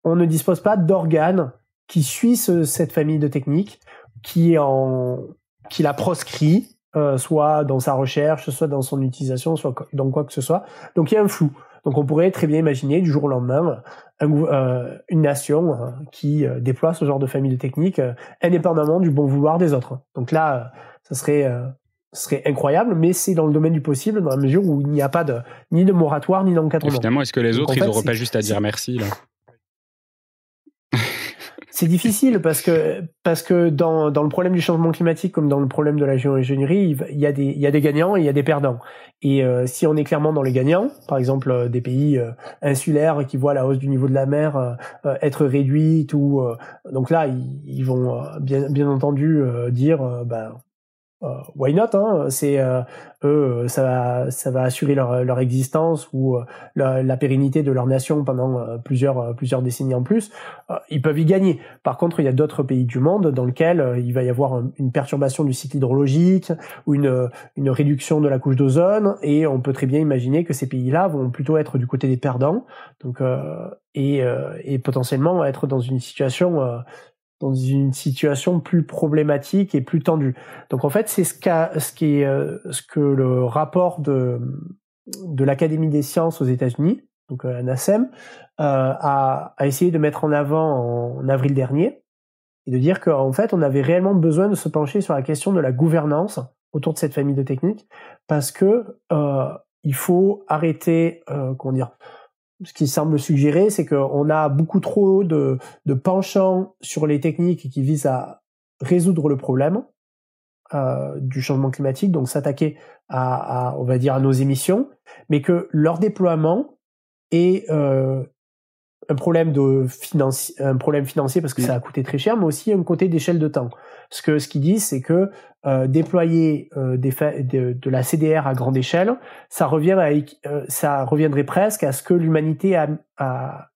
S2: on ne dispose pas d'organes qui suit cette famille de techniques, qui la proscrit, soit dans sa recherche, soit dans son utilisation, soit dans quoi que ce soit. Donc il y a un flou. Donc on pourrait très bien imaginer du jour au lendemain une nation qui déploie ce genre de famille de techniques indépendamment du bon vouloir des autres. Donc là, ça serait serait incroyable, mais c'est dans le domaine du possible, dans la mesure où il n'y a pas ni de moratoire, ni d'encadrement.
S1: Et finalement, est-ce que les autres, ils n'auraient pas juste à dire merci, là?
S2: C'est difficile parce que dans le problème du changement climatique comme dans le problème de la géo-ingénierie, il y a des gagnants et il y a des perdants. Et si on est clairement dans les gagnants, par exemple des pays insulaires qui voient la hausse du niveau de la mer être réduite, ou donc là ils vont bien entendu dire why not, hein, c'est eux, ça va assurer leur existence ou la pérennité de leur nation pendant plusieurs décennies en plus. Ils peuvent y gagner. Par contre, il y a d'autres pays du monde dans lesquels il va y avoir une perturbation du cycle hydrologique ou une réduction de la couche d'ozone, et on peut très bien imaginer que ces pays-là vont plutôt être du côté des perdants, donc et potentiellement être dans une situation plus problématique et plus tendue. Donc en fait, c'est ce que le rapport de l'Académie des sciences aux États-Unis, donc NASEM, a essayé de mettre en avant en avril dernier, et de dire qu'en fait, on avait réellement besoin de se pencher sur la question de la gouvernance autour de cette famille de techniques, parce que il faut arrêter, ce qui semble suggérer, c'est qu'on a beaucoup trop de penchants sur les techniques qui visent à résoudre le problème du changement climatique, donc s'attaquer on va dire, à nos émissions, mais que leur déploiement est un problème financier parce que ça a coûté très cher, mais aussi un côté d'échelle de temps. Ce qu'ils disent, c'est que déployer de la CDR à grande échelle, ça reviendrait presque à ce que l'humanité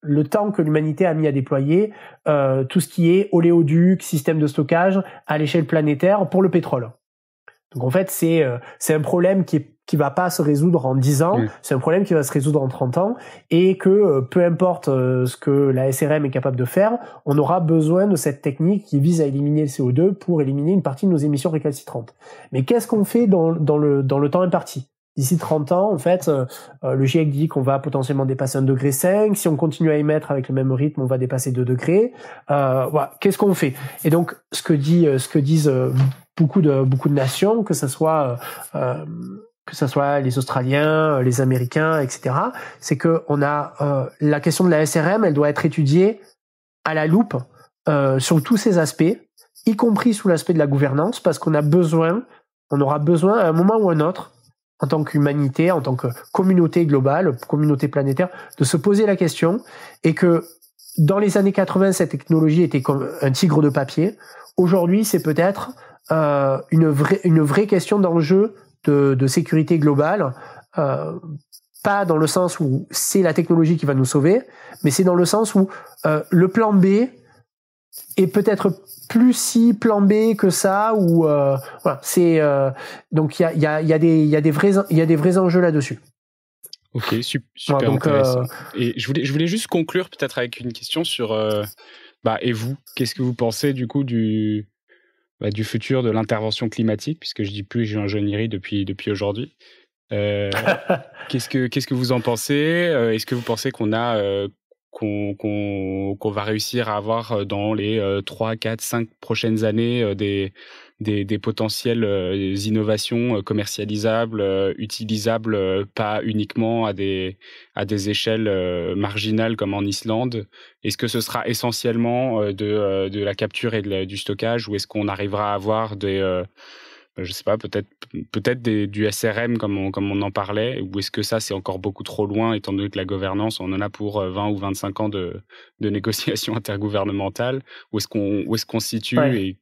S2: le temps que l'humanité a mis à déployer tout ce qui est oléoduc, système de stockage à l'échelle planétaire pour le pétrole. Donc en fait, c'est un problème qui va pas se résoudre en 10 ans, c'est un problème qui va se résoudre en 30 ans, et que peu importe ce que la SRM est capable de faire, on aura besoin de cette technique qui vise à éliminer le CO2 pour éliminer une partie de nos émissions récalcitrantes. Mais qu'est-ce qu'on fait dans le temps imparti ? D'ici 30 ans, en fait, le GIEC dit qu'on va potentiellement dépasser 1,5 degré. Si on continue à émettre avec le même rythme, on va dépasser 2 degrés. Voilà. Qu'est-ce qu'on fait ? Et donc, ce que disent beaucoup de nations, que ce soit les Australiens, les Américains, etc., c'est que on a la question de la SRM, elle doit être étudiée à la loupe sur tous ces aspects, y compris sous l'aspect de la gouvernance, parce on aura besoin à un moment ou à un autre, en tant qu'humanité, en tant que communauté globale, communauté planétaire, de se poser la question, et que dans les années 80, cette technologie était comme un tigre de papier. Aujourd'hui, c'est peut-être une vraie question d'enjeu de sécurité globale, pas dans le sens où c'est la technologie qui va nous sauver, mais c'est dans le sens où le plan B est peut-être plus si plan B que ça, ou voilà, c'est donc il y a des vrais enjeux là-dessus.
S1: Ok, super voilà, donc, intéressant. Et je voulais juste conclure peut-être avec une question sur et vous, qu'est-ce que vous pensez du coup du futur de l'intervention climatique, puisque je dis plus géo-ingénierie depuis aujourd'hui. Qu'est-ce que vous en pensez ? Est-ce que vous pensez qu'on va réussir à avoir dans les 3, 4, 5 prochaines années des potentielles innovations commercialisables, utilisables, pas uniquement à des échelles marginales comme en Islande ? Est-ce que ce sera essentiellement de la capture et du stockage, ou est-ce qu'on arrivera à avoir je sais pas, peut-être du SRM comme on en parlait, ou est-ce que ça c'est encore beaucoup trop loin, étant donné que la gouvernance, on en a pour 20 ou 25 ans de négociations intergouvernementales? Où est-ce qu'on se situe, et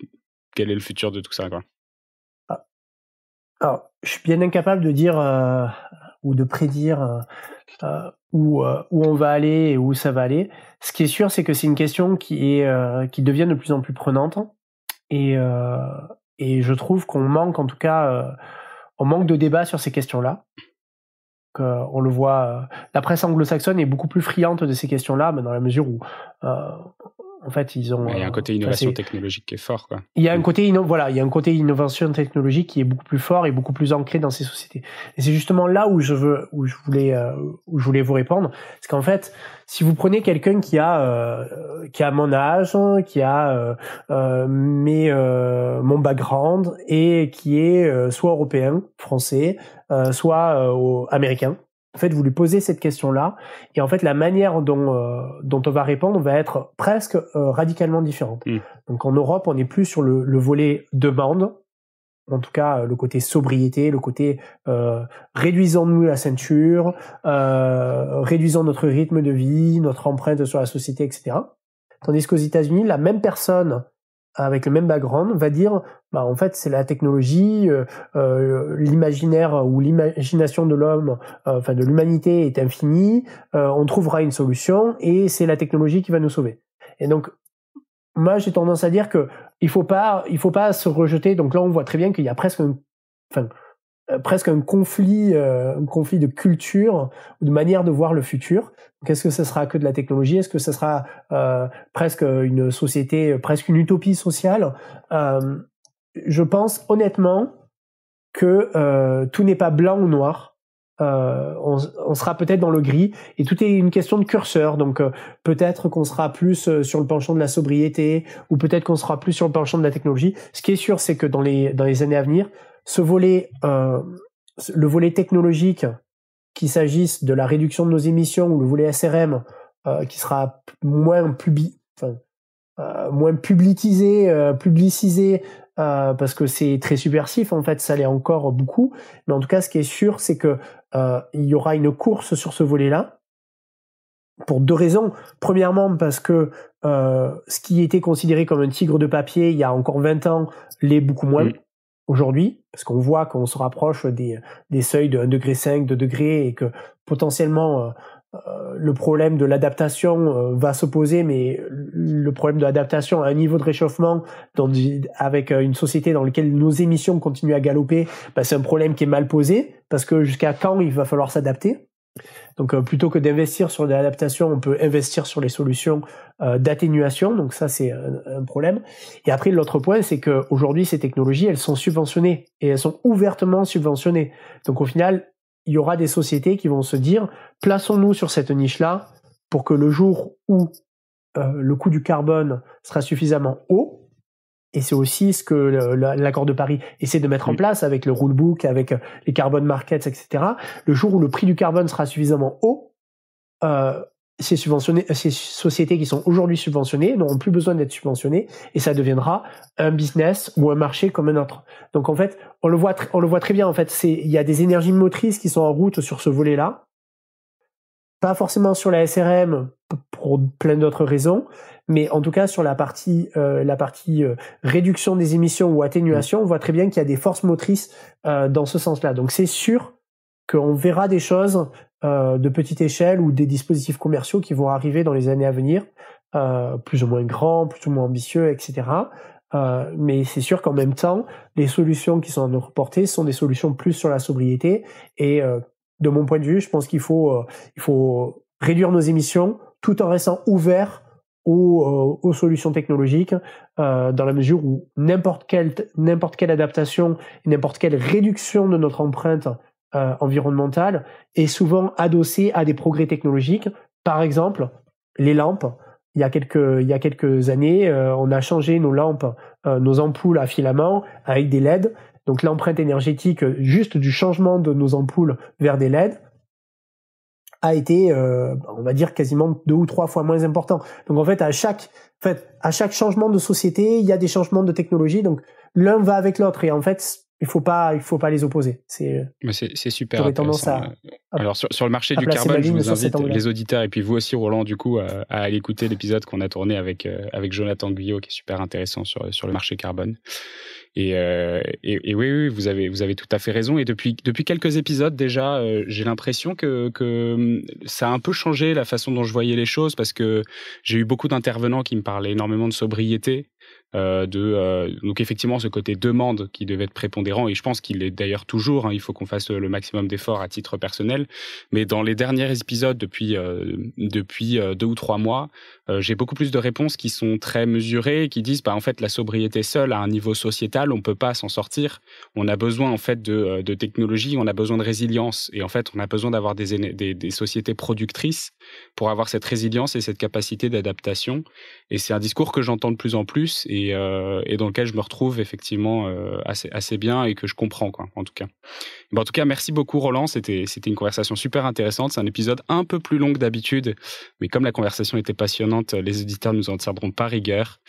S1: quel est le futur de tout ça, quoi?
S2: Alors, je suis bien incapable de dire ou de prédire où on va aller et où ça va aller. Ce qui est sûr, c'est que c'est une question qui devient de plus en plus prenante, et je trouve qu'on manque, en tout cas, on manque de débat sur ces questions-là. On le voit, la presse anglo-saxonne est beaucoup plus friande de ces questions-là, mais dans la mesure où En fait, ils ont.
S1: Il y a un côté innovation technologique qui est fort, quoi.
S2: Il y a un côté il y a un côté innovation technologique qui est beaucoup plus fort et beaucoup plus ancré dans ces sociétés. Et c'est justement là où je voulais vous répondre, c'est qu'en fait, si vous prenez quelqu'un qui a mon âge, qui a mon background et qui est soit européen, français, soit américain. En fait, vous lui posez cette question-là, et en fait, la manière dont on va répondre va être presque radicalement différente. Donc, en Europe, on est plus sur le volet demande, en tout cas le côté sobriété, le côté réduisons-nous la ceinture, réduisons notre rythme de vie, notre empreinte sur la société, etc. Tandis qu'aux États-Unis, la même personne avec le même background va dire en fait c'est la technologie, l'imaginaire ou l'imagination de l'homme, de l'humanité est infinie, on trouvera une solution et c'est la technologie qui va nous sauver. Et donc moi j'ai tendance à dire que il faut pas se rejeter. Donc là on voit très bien qu'il y a presque un conflit de culture, de manière de voir le futur. Qu'est-ce que ce sera que de la technologie? Est-ce que ce sera presque une société, presque une utopie sociale? Je pense honnêtement que tout n'est pas blanc ou noir. On sera peut-être dans le gris, et tout est une question de curseur. Donc peut-être qu'on sera plus sur le penchant de la sobriété, ou peut-être qu'on sera plus sur le penchant de la technologie. Ce qui est sûr, c'est que dans les années à venir, le volet technologique, qu'il s'agisse de la réduction de nos émissions ou le volet SRM, qui sera moins publicisé, parce que c'est très subversif, en fait, ça l'est encore beaucoup. Mais en tout cas, ce qui est sûr, c'est que il y aura une course sur ce volet-là, pour deux raisons. Premièrement, parce que ce qui était considéré comme un tigre de papier il y a encore 20 ans l'est beaucoup moins. Aujourd'hui, parce qu'on voit qu'on se rapproche des seuils de 1,5 degré, 2 degrés, et que potentiellement le problème de l'adaptation va se poser, mais le problème de l'adaptation à un niveau de réchauffement avec une société dans laquelle nos émissions continuent à galoper, c'est un problème qui est mal posé, parce que jusqu'à quand il va falloir s'adapter. Donc plutôt que d'investir sur de l'adaptation, on peut investir sur les solutions d'atténuation. Donc ça, c'est un problème. Et après, l'autre point, c'est qu'aujourd'hui, ces technologies, elles sont subventionnées, et elles sont ouvertement subventionnées. Donc au final, il y aura des sociétés qui vont se dire, plaçons-nous sur cette niche-là pour que le jour où le coût du carbone sera suffisamment haut, et c'est aussi ce que l'accord de Paris essaie de mettre en place avec le rulebook, avec les carbon markets, etc. Le jour où le prix du carbone sera suffisamment haut, ces sociétés qui sont aujourd'hui subventionnées n'auront plus besoin d'être subventionnées, et ça deviendra un business ou un marché comme un autre. Donc en fait, on le voit très bien. En fait, il y a des énergies motrices qui sont en route sur ce volet-là. Pas forcément sur la SRM pour plein d'autres raisons, mais en tout cas sur la partie réduction des émissions ou atténuation, on voit très bien qu'il y a des forces motrices dans ce sens-là. Donc c'est sûr qu'on verra des choses de petite échelle ou des dispositifs commerciaux qui vont arriver dans les années à venir, plus ou moins grands, plus ou moins ambitieux, etc. Mais c'est sûr qu'en même temps, les solutions qui sont à notre portée sont des solutions plus sur la sobriété, et de mon point de vue, je pense qu'il faut réduire nos émissions tout en restant ouvert aux solutions technologiques, dans la mesure où n'importe quelle adaptation, n'importe quelle réduction de notre empreinte environnementale est souvent adossée à des progrès technologiques. Par exemple, les lampes. Il y a quelques années, on a changé nos lampes, nos ampoules à filament avec des LED. Donc l'empreinte énergétique juste du changement de nos ampoules vers des LED a été, on va dire, quasiment 2 ou 3 fois moins important. Donc en fait, à chaque changement de société, il y a des changements de technologie. Donc l'un va avec l'autre, et en fait, il faut pas les opposer. C'est
S1: super
S2: j'aurais
S1: intéressant.
S2: Tendance
S1: Alors sur le marché du carbone, je vous invite, les auditeurs, et puis vous aussi Roland, du coup, à aller écouter l'épisode qu'on a tourné avec Jonathan Guyot, qui est super intéressant sur le marché carbone. Et oui, vous avez tout à fait raison. Et depuis quelques épisodes déjà, j'ai l'impression que ça a un peu changé la façon dont je voyais les choses, parce que j'ai eu beaucoup d'intervenants qui me parlaient énormément de sobriété. Donc effectivement, ce côté demande qui devait être prépondérant, et je pense qu'il est d'ailleurs toujours, il faut qu'on fasse le maximum d'efforts à titre personnel. Mais dans les derniers épisodes, depuis 2 ou 3 mois, j'ai beaucoup plus de réponses qui sont très mesurées, qui disent en fait la sobriété seule à un niveau sociétal, on peut pas s'en sortir. On a besoin en fait de technologie, on a besoin de résilience, et en fait on a besoin d'avoir des sociétés productrices pour avoir cette résilience et cette capacité d'adaptation. Et c'est un discours que j'entends de plus en plus et dans lequel je me retrouve effectivement assez bien et que je comprends, quoi, en tout cas. En tout cas, merci beaucoup Roland, c'était une conversation super intéressante. C'est un épisode un peu plus long que d'habitude, mais comme la conversation était passionnante, les auditeurs nous en tiendront pas rigueur.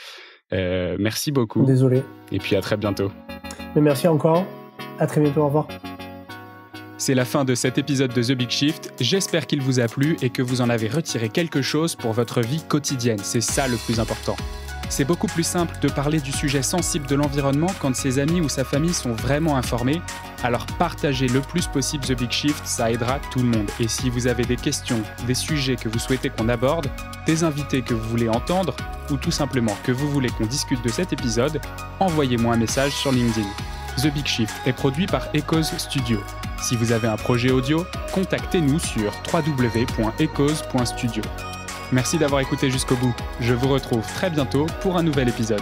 S1: Merci beaucoup.
S2: Désolé.
S1: Et puis à très bientôt.
S2: Mais merci encore. À très bientôt. Au revoir.
S1: C'est la fin de cet épisode de The Big Shift. J'espère qu'il vous a plu et que vous en avez retiré quelque chose pour votre vie quotidienne. C'est ça le plus important. C'est beaucoup plus simple de parler du sujet sensible de l'environnement quand ses amis ou sa famille sont vraiment informés. Alors partagez le plus possible The Big Shift, ça aidera tout le monde. Et si vous avez des questions, des sujets que vous souhaitez qu'on aborde, des invités que vous voulez entendre, ou tout simplement que vous voulez qu'on discute de cet épisode, envoyez-moi un message sur LinkedIn. The Big Shift est produit par Echoes Studio. Si vous avez un projet audio, contactez-nous sur www.echoes.studio. Merci d'avoir écouté jusqu'au bout. Je vous retrouve très bientôt pour un nouvel épisode.